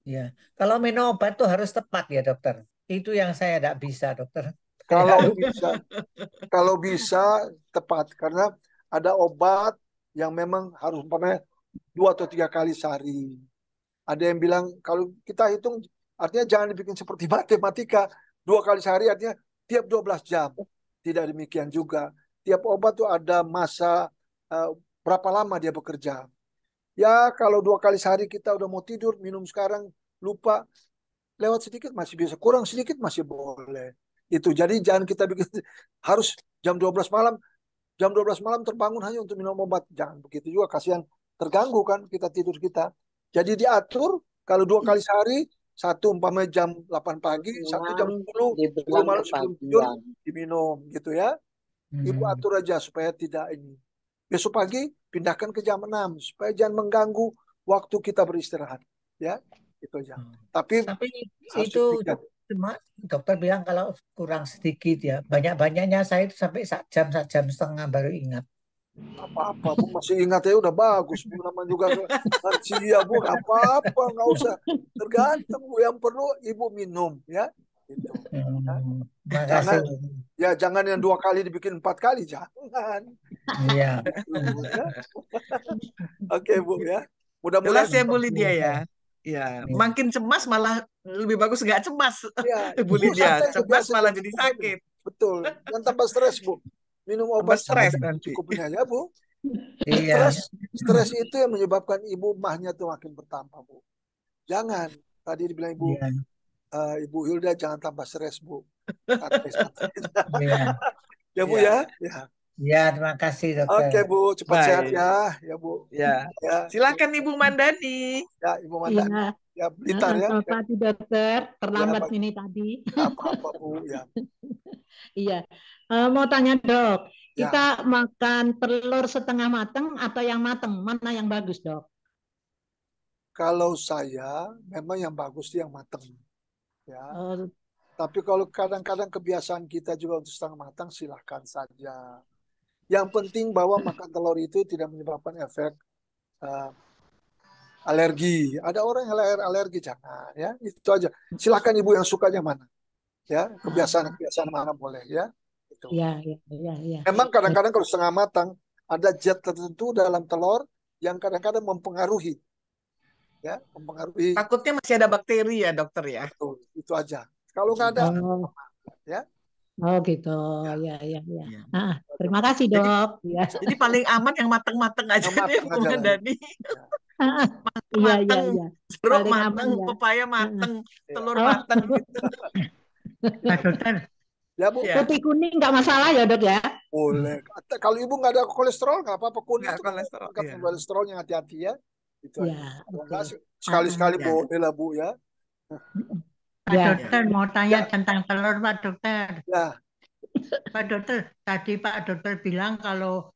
Ya, kalau minum obat tuh harus tepat ya dokter. Itu yang saya tidak bisa dokter. Kalau bisa tepat karena ada obat yang memang harus umpamanya 2 atau 3 kali sehari. Ada yang bilang kalau kita hitung artinya jangan dibikin seperti matematika 2 kali sehari artinya tiap 12 jam. Tidak demikian juga. Tiap obat tuh ada masa berapa lama dia bekerja. Ya kalau 2 kali sehari kita udah mau tidur minum sekarang lupa lewat sedikit masih bisa, kurang sedikit masih boleh. Itu jadi jangan kita bikin harus jam 12 malam terbangun hanya untuk minum obat. Jangan begitu juga, kasihan terganggu kan kita tidur kita. Jadi diatur kalau 2 kali sehari, satu umpamanya jam 8 pagi, satu jam 10 malam sebelum tidur diminum gitu ya. Ibu atur aja supaya tidak ini. Besok pagi pindahkan ke jam 6 supaya jangan mengganggu waktu kita beristirahat ya. Itu aja. Tapi itu cuma dokter bilang kalau kurang sedikit ya. Banyak-banyaknya saya itu sampai 1 jam setengah baru ingat. Apa-apa Bu, masih ingat ya udah bagus Bu, namanya juga lansia Bu, nggak apa-apa, nggak usah tergantung Bu, yang perlu Ibu minum ya. Gitu. Makasih. Jangan yang 2 kali dibikin 4 kali, jangan. Iya. Oke Bu ya. Mudah-mudahan ya Bu Lydia ya. Ya, makin cemas malah lebih bagus nggak cemas. Ya, Bu Lydia, cemas malah jadi sakit. Betul. Dan tambah stres Bu. Minum obat stres nanti. Cukupnya ya Bu. Iya. Stres itu yang menyebabkan ibu mahnya tuh makin bertambah Bu. Jangan. Tadi dibilang Ibu, Ibu Hilda jangan tambah stres Bu. Iya. Ya Bu ya. Ya. Ya, terima kasih dokter. Oke Bu, cepat sehat ya Bu. Ya. Silakan Ibu Mandani. Ya, Ibu Mandani. Ya, Blitar ya. Selamat pagi dokter, terlambat ini tadi. Apa-apa Bu ya. Iya, mau tanya dok, kita makan telur setengah matang atau yang matang, mana yang bagus dok? Kalau saya memang yang bagus yang matang. Ya. Tapi kalau kadang-kadang kebiasaan kita juga untuk setengah matang silahkan saja. Yang penting bahwa makan telur itu tidak menyebabkan efek alergi. Ada orang yang alergi, jangan ya. Itu aja. Silakan Ibu yang sukanya mana. Ya, kebiasaan mana boleh ya. Gitu. Ya. Memang kadang-kadang kalau setengah matang ada zat tertentu dalam telur yang kadang-kadang mempengaruhi. Ya, mempengaruhi. Takutnya masih ada bakteri ya, dokter ya. Betul, itu aja. Kalau nggak ada ya. Oh gitu, ya. Terima kasih dok. Jadi paling aman yang matang-matang aja nih Bu Mandani. Iya. Jeruk matang, pepaya matang, telur matang gitu. Pak dokter. Ya Bu. Putih kuning nggak masalah ya dok ya? Boleh. Kalau Ibu nggak ada kolesterol nggak apa-apa, kuning itu kolesterol. Kolesterolnya hati-hati ya. Itu ya. Sekali-sekali boleh lah Bu ya. Pak dokter mau tanya tentang telur Pak dokter. Ya. Pak dokter, tadi Pak dokter bilang kalau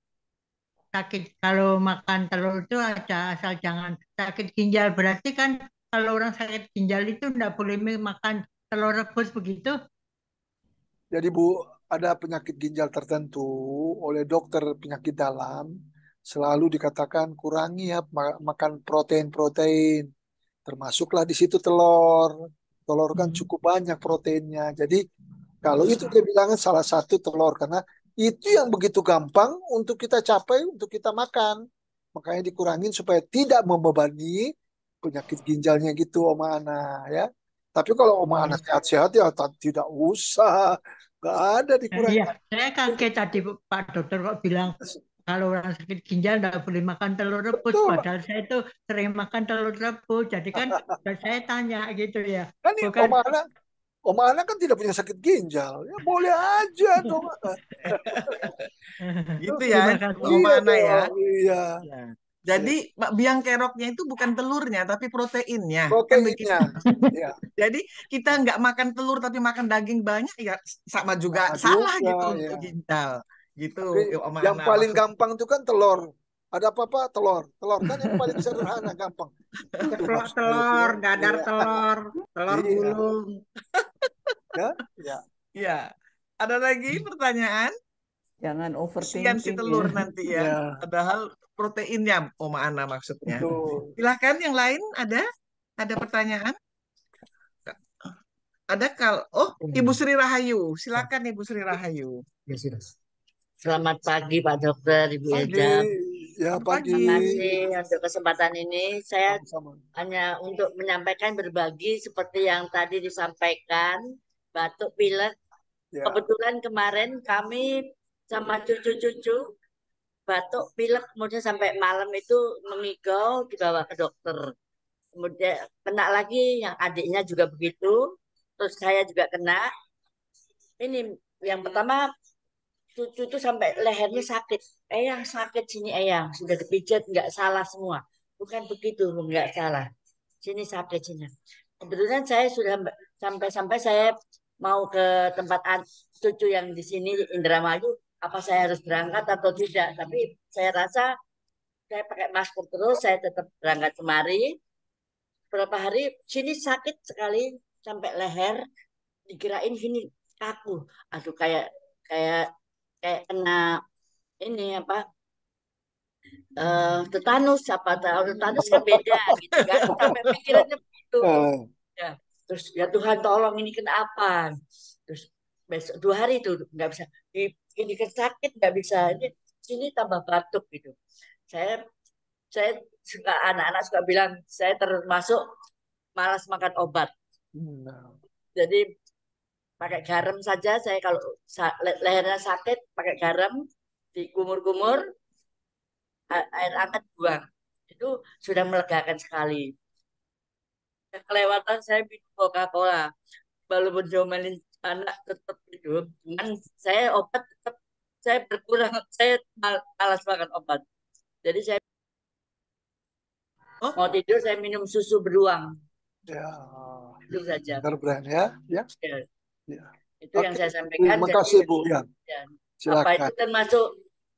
makan telur itu ada asal jangan sakit ginjal. Berarti kan kalau orang sakit ginjal itu tidak boleh makan telur rebus begitu? Jadi Bu, ada penyakit ginjal tertentu oleh dokter penyakit dalam selalu dikatakan kurangi ya makan protein-protein. Termasuklah di situ telur. Telur kan cukup banyak proteinnya. Jadi Kalau itu dia bilangnya salah satu telur, karena itu yang begitu gampang untuk kita capai, untuk kita makan. Makanya dikurangin supaya tidak membebani penyakit ginjalnya gitu, Oma Ana ya. Tapi kalau Oma Ana sehat-sehat ya tidak usah, nggak ada dikurangi. Iya, saya kaget tadi Pak Dokter kok bilang kalau orang sakit ginjal nggak boleh makan telur rebus. Betul. Padahal saya itu sering makan telur rebus. Jadi kan saya tanya gitu ya. Kan nih, Bukan Oma Ana kan tidak punya sakit ginjal, ya boleh aja dong. Gitu ya, terima kasih. Oma Iya Ana ya. dong, iya. Ya. Jadi biang keroknya itu bukan telurnya, tapi proteinnya. Kan begitu. Proteinnya. Iya. Jadi kita nggak makan telur tapi makan daging banyak, ya sama juga Sama salah juga, gitu ya. untuk ginjal. Gitu, Tapi Oma yang Ana paling maksud. gampang itu kan telur. Ada apa-apa telur. Telur kan yang paling sederhana, gampang. Itu Ceplok maksudnya itu telur, ya. dadar Iya. telur, telur Iya. gulung. Ya, ya. Ya. Ada lagi pertanyaan? Jangan Kesian si overthinking telur ya. nanti ya. Ya, Padahal proteinnya Oma Ana maksudnya. betul. Silahkan yang lain ada? Ada pertanyaan? Ada Ibu Sri Rahayu. Silakan Ibu Sri Rahayu. Ya sudah. Selamat pagi Pak Dokter, Ibu Pagi. Eda. Ya, Selamat pagi. Terima kasih untuk kesempatan ini. Saya Sama-sama. hanya untuk menyampaikan berbagi seperti yang tadi disampaikan, batuk pilek. Ya. Kebetulan kemarin kami sama cucu-cucu batuk pilek, kemudian sampai malam itu mengigau, dibawa ke dokter. Kemudian kena lagi, yang adiknya juga begitu. Terus saya juga kena. Ini yang pertama, cucu tuh sampai lehernya sakit. Eyang sakit sini, Eyang sudah dipijat nggak salah semua. Bukan begitu, nggak salah. Sini sakit sini. Kebetulan saya sudah sampai saya mau ke tempat cucu yang di sini Indramayu. Apa saya harus berangkat atau tidak? Tapi saya rasa saya pakai masker terus. Saya tetap berangkat kemari. Berapa hari sini sakit sekali sampai leher. Dikirain gini kaku. Aduh kayak kayak kena ini apa tetanus apa tahu tetanus kan beda gitu kan sampai pikirannya begitu ya. Terus ya Tuhan tolong ini kenapa, terus besok 2 hari itu nggak bisa ini sakit nggak bisa ini sini tambah batuk gitu. Saya suka anak-anak suka bilang saya termasuk malas makan obat. Jadi pakai garam saja. Saya kalau lehernya sakit pakai garam, dikumur-kumur, air hangat buang. Itu sudah melegakan sekali. Kelewatan saya minum Coca-Cola. Walaupun diomelin anak tetap hidup. Cuman saya obat tetap saya berkurang. Saya malas makan obat. Jadi saya mau tidur saya minum susu beruang. Ya. Itu saja. Brand ya. Ya. Ya. Itu yang saya sampaikan. Terima kasih Bu. Ya. Apa Silakan. itu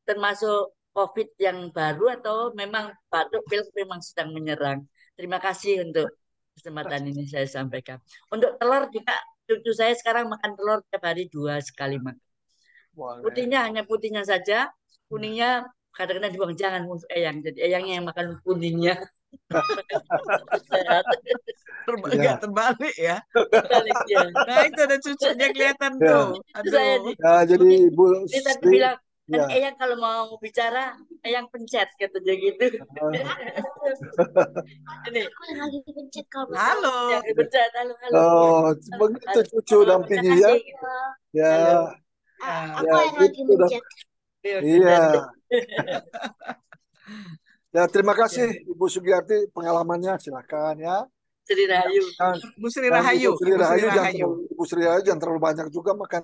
termasuk COVID yang baru atau memang batuk pilek memang sedang menyerang? Terima kasih untuk kesempatan ini saya sampaikan. Untuk telur juga cucu saya sekarang makan telur tiap hari 2 kali makan. Putihnya hanya putihnya saja, kuningnya kadang-kadang dibuang, jangan musuh Eyang. Jadi Eyangnya yang makan kuningnya. Agak terbalik ya. Terbalik ya. Nah itu ada cucunya kelihatan tuh. Aduh. Ya, jadi Ibu Ini tadi bilang kan Eyang kalau mau bicara Eyang pencet katanya gitu. Ini lagi pencet kalau halo. Pencet halo. Oh, begitu cucu dampingi ya. Ya. Aku yang lagi pencet. Iya. Ya, terima kasih Ibu Sugiyarti pengalamannya, silakan ya. Sri Rahayu. Ibu Sri Rahayu. Ibu Sri Rahayu jangan terlalu banyak juga makan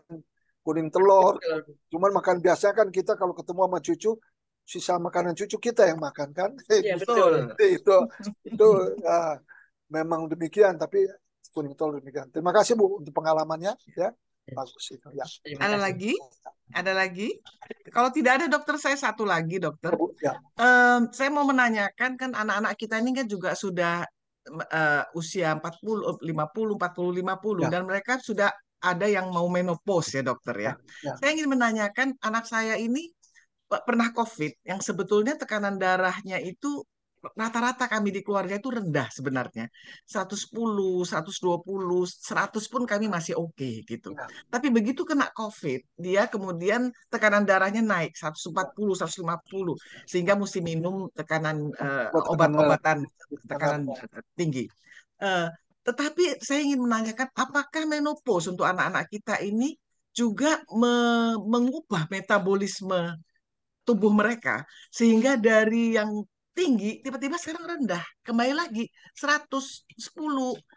kuning telur. Cuman makan biasa kan kita kalau ketemu sama cucu, sisa makanan cucu kita yang makan kan. Iya, betul. Itu ya, memang demikian, tapi kuning telur demikian. Terima kasih Bu untuk pengalamannya ya. Bagus itu ya. Ada lagi? Ada lagi? Kalau tidak ada dokter, saya satu lagi dokter. Ya. Saya mau menanyakan kan anak-anak kita ini kan juga sudah usia 40, 50, 40, 50 Ya. dan mereka sudah ada yang mau menopause ya dokter ya. Saya ingin menanyakan anak saya ini pernah COVID yang sebetulnya tekanan darahnya itu rata-rata kami di keluarga itu rendah sebenarnya. 110, 120, 100 pun kami masih oke gitu. Tapi begitu kena COVID, dia kemudian tekanan darahnya naik 140, 150 sehingga mesti minum obat-obatan tekanan tinggi. Tetapi saya ingin menanyakan apakah menopause untuk anak-anak kita ini juga mengubah metabolisme tubuh mereka sehingga dari yang tinggi tiba-tiba sekarang rendah, kembali lagi 110,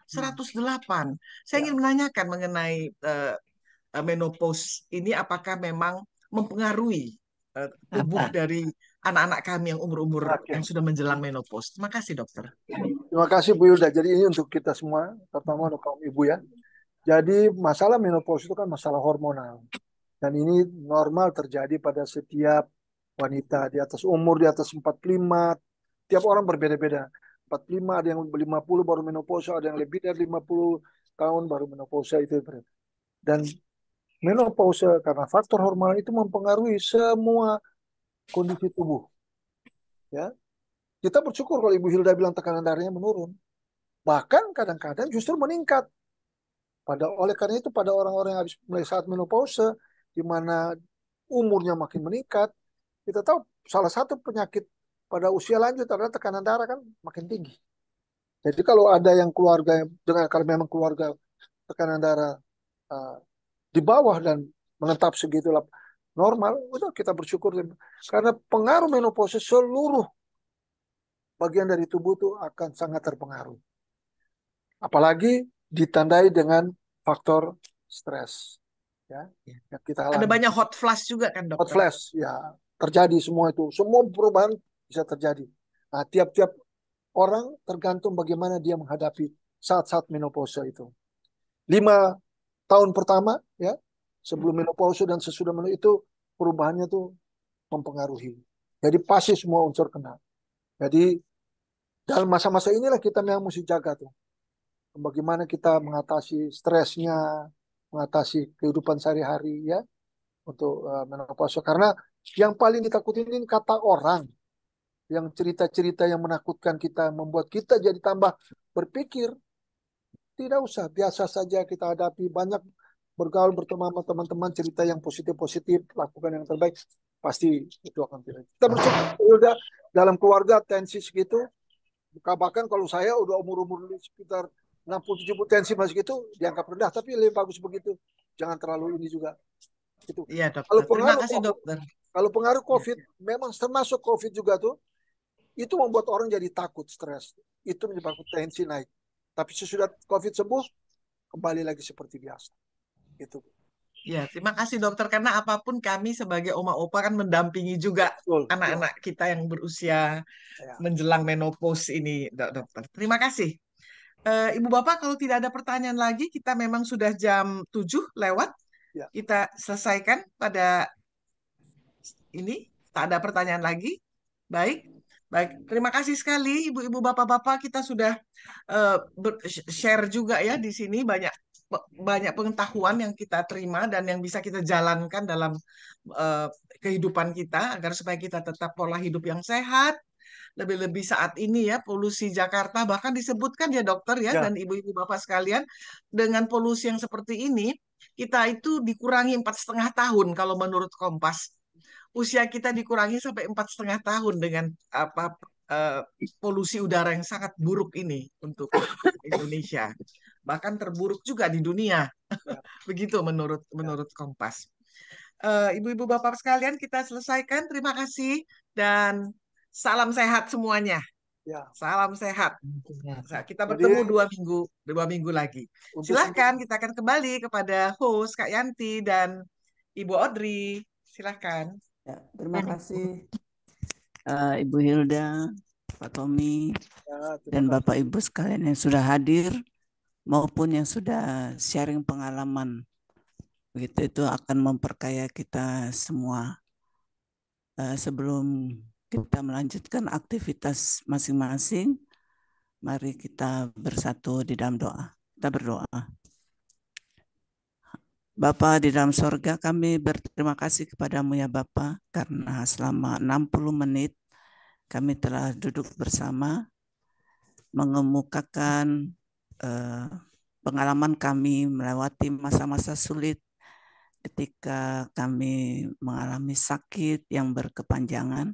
108. Saya ingin menanyakan mengenai menopause ini apakah memang mempengaruhi tubuh dari anak-anak kami yang umur-umur yang sudah menjelang menopause. Terima kasih, dokter. Terima kasih Bu Yulda. Jadi ini untuk kita semua, terutama untuk kaum ibu ya. Jadi masalah menopause itu kan masalah hormonal. Dan ini normal terjadi pada setiap wanita di atas umur, di atas 45. Tiap orang berbeda-beda. 45, ada yang 50 baru menopause, ada yang lebih dari 50 tahun baru menopause itu. Dan menopause karena faktor hormonal itu mempengaruhi semua kondisi tubuh. Ya. Kita bersyukur kalau Ibu Hilda bilang tekanan darahnya menurun. Bahkan kadang-kadang justru meningkat. Oleh karena itu pada orang-orang yang habis mulai saat menopause, di mana umurnya makin meningkat, kita tahu salah satu penyakit pada usia lanjut adalah tekanan darah kan makin tinggi. Jadi kalau ada yang keluarga kalau memang keluarga tekanan darah di bawah dan menetap segitu normal, udah kita bersyukur karena pengaruh menopause seluruh bagian dari tubuh itu akan sangat terpengaruh. Apalagi ditandai dengan faktor stres. Ya, yang kita alami. Ada banyak hot flash juga kan, dokter? Hot flash, ya terjadi semua itu. Semua perubahan bisa terjadi. Nah, tiap-tiap orang tergantung bagaimana dia menghadapi saat-saat menopause itu. 5 tahun pertama, ya, sebelum menopause dan sesudah menopause itu perubahannya tuh mempengaruhi. Jadi pasti semua unsur kena. Jadi dalam masa-masa inilah kita memang mesti jaga tuh. Bagaimana kita mengatasi stresnya, mengatasi kehidupan sehari-hari ya untuk menopause. Karena yang paling ditakutin ini kata orang, yang cerita-cerita yang menakutkan kita, membuat kita jadi tambah berpikir. Tidak usah, biasa saja kita hadapi. Banyak bergaul bertemu sama teman-teman, cerita yang positif-positif, lakukan yang terbaik, pasti itu akan tidak. Kita bersyukur udah dalam keluarga tensi segitu. Bahkan kalau saya udah umur-umur sekitar 60-70 tensi masih gitu dianggap rendah, tapi lebih bagus begitu. Jangan terlalu ini juga. Gitu. Iya, dokter. Kalau Terima kasih, dokter. Kalau pengaruh COVID, memang termasuk COVID juga tuh, itu membuat orang jadi takut, stres. Itu menyebabkan tensi naik. Tapi sesudah COVID sembuh, kembali lagi seperti biasa. Gitu. Ya, terima kasih dokter. Karena apapun kami sebagai oma opa kan mendampingi juga anak-anak kita yang berusia menjelang menopause ini, dokter. Terima kasih. Ibu Bapak, kalau tidak ada pertanyaan lagi, kita memang sudah jam 7 lewat. Ya. Kita selesaikan pada ini. Tak ada pertanyaan lagi. Baik. Terima kasih sekali ibu-ibu, bapak-bapak. Kita sudah share juga ya di sini banyak pengetahuan yang kita terima dan yang bisa kita jalankan dalam kehidupan kita agar supaya kita tetap pola hidup yang sehat. Lebih-lebih saat ini ya polusi Jakarta bahkan disebutkan ya dokter ya dan ibu-ibu bapak sekalian, dengan polusi yang seperti ini kita itu dikurangi 4,5 tahun kalau menurut Kompas. Usia kita dikurangi sampai 4,5 tahun dengan polusi udara yang sangat buruk ini untuk Indonesia. Bahkan terburuk juga di dunia. Begitu menurut Kompas. Ibu-ibu bapak sekalian, kita selesaikan. Terima kasih dan salam sehat semuanya. Ya. Salam sehat. Kita bertemu 2 minggu lagi. Silahkan, kita akan kembali kepada host Kak Yanti dan Ibu Audrey. Silahkan. Ya, terima kasih Ibu Hilda, Pak Tommy, dan Bapak Ibu sekalian yang sudah hadir maupun yang sudah sharing pengalaman. Begitu itu akan memperkaya kita semua. Sebelum kita melanjutkan aktivitas masing-masing, mari kita bersatu di dalam doa. Kita berdoa. Bapa di dalam sorga, kami berterima kasih kepadamu ya Bapa, karena selama 60 menit kami telah duduk bersama mengemukakan pengalaman kami melewati masa-masa sulit ketika kami mengalami sakit yang berkepanjangan,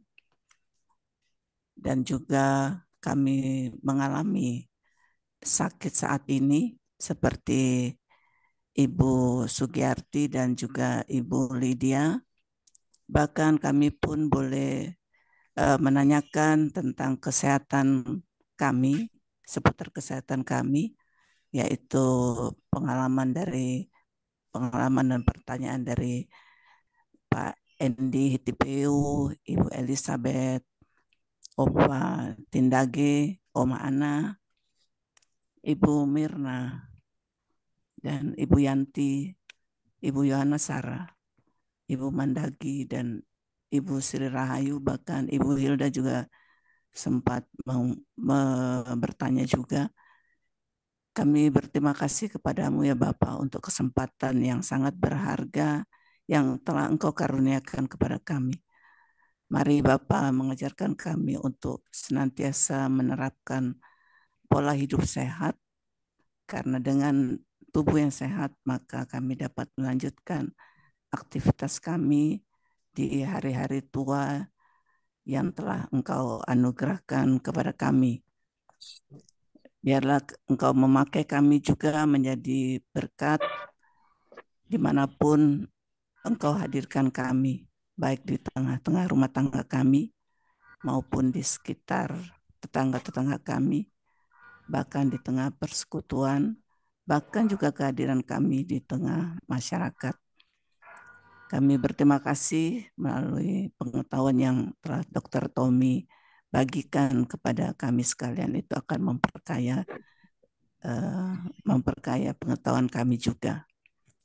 dan juga kami mengalami sakit saat ini seperti Ibu Sugiyarti dan juga Ibu Lydia. Bahkan kami pun boleh menanyakan tentang kesehatan kami, seputar kesehatan kami, yaitu pengalaman dan pertanyaan dari Pak Endi Hitipeu, Ibu Elizabeth, Opa Tindage, Oma Ana, Ibu Mirna, dan Ibu Yanti, Ibu Yohana Sarah, Ibu Mandagi, dan Ibu Sri Rahayu, bahkan Ibu Hilda juga sempat bertanya juga. Kami berterima kasih kepadamu ya Bapak untuk kesempatan yang sangat berharga yang telah Engkau karuniakan kepada kami. Mari Bapak mengajarkan kami untuk senantiasa menerapkan pola hidup sehat, karena dengan tubuh yang sehat maka kami dapat melanjutkan aktivitas kami di hari-hari tua yang telah Engkau anugerahkan kepada kami. Biarlah Engkau memakai kami juga menjadi berkat dimanapun Engkau hadirkan kami, baik di tengah-tengah rumah tangga kami maupun di sekitar tetangga-tetangga kami, bahkan di tengah persekutuan, bahkan juga kehadiran kami di tengah masyarakat. Kami berterima kasih melalui pengetahuan yang telah Dr. Tommy bagikan kepada kami sekalian, itu akan memperkaya pengetahuan kami juga.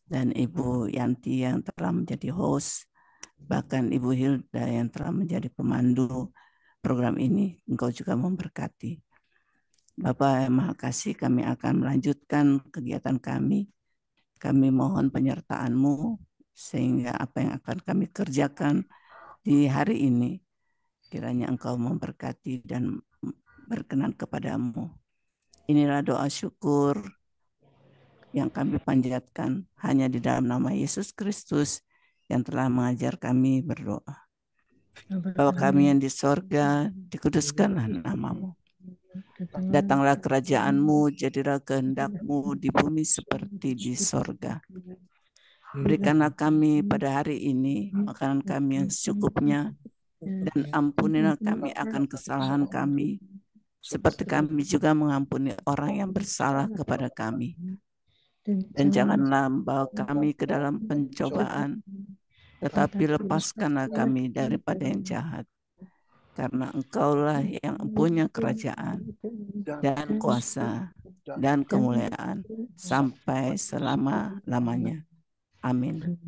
Dan Ibu Yanti yang telah menjadi host, bahkan Ibu Hilda yang telah menjadi pemandu program ini, Engkau juga memberkati. Bapak yang Maha Kasih, kami akan melanjutkan kegiatan kami. Kami mohon penyertaan-Mu sehingga apa yang akan kami kerjakan di hari ini kiranya Engkau memberkati dan berkenan kepada-Mu. Inilah doa syukur yang kami panjatkan hanya di dalam nama Yesus Kristus yang telah mengajar kami berdoa. Bapa kami yang di sorga, dikuduskanlah nama-Mu. Datanglah kerajaan-Mu, jadilah kehendak-Mu di bumi seperti di sorga. Berikanlah kami pada hari ini makanan kami yang secukupnya, dan ampunilah kami akan kesalahan kami, seperti kami juga mengampuni orang yang bersalah kepada kami. Dan janganlah membawa kami ke dalam pencobaan, tetapi lepaskanlah kami daripada yang jahat. Karena Engkaulah yang punya kerajaan dan kuasa dan kemuliaan sampai selama-lamanya. Amin.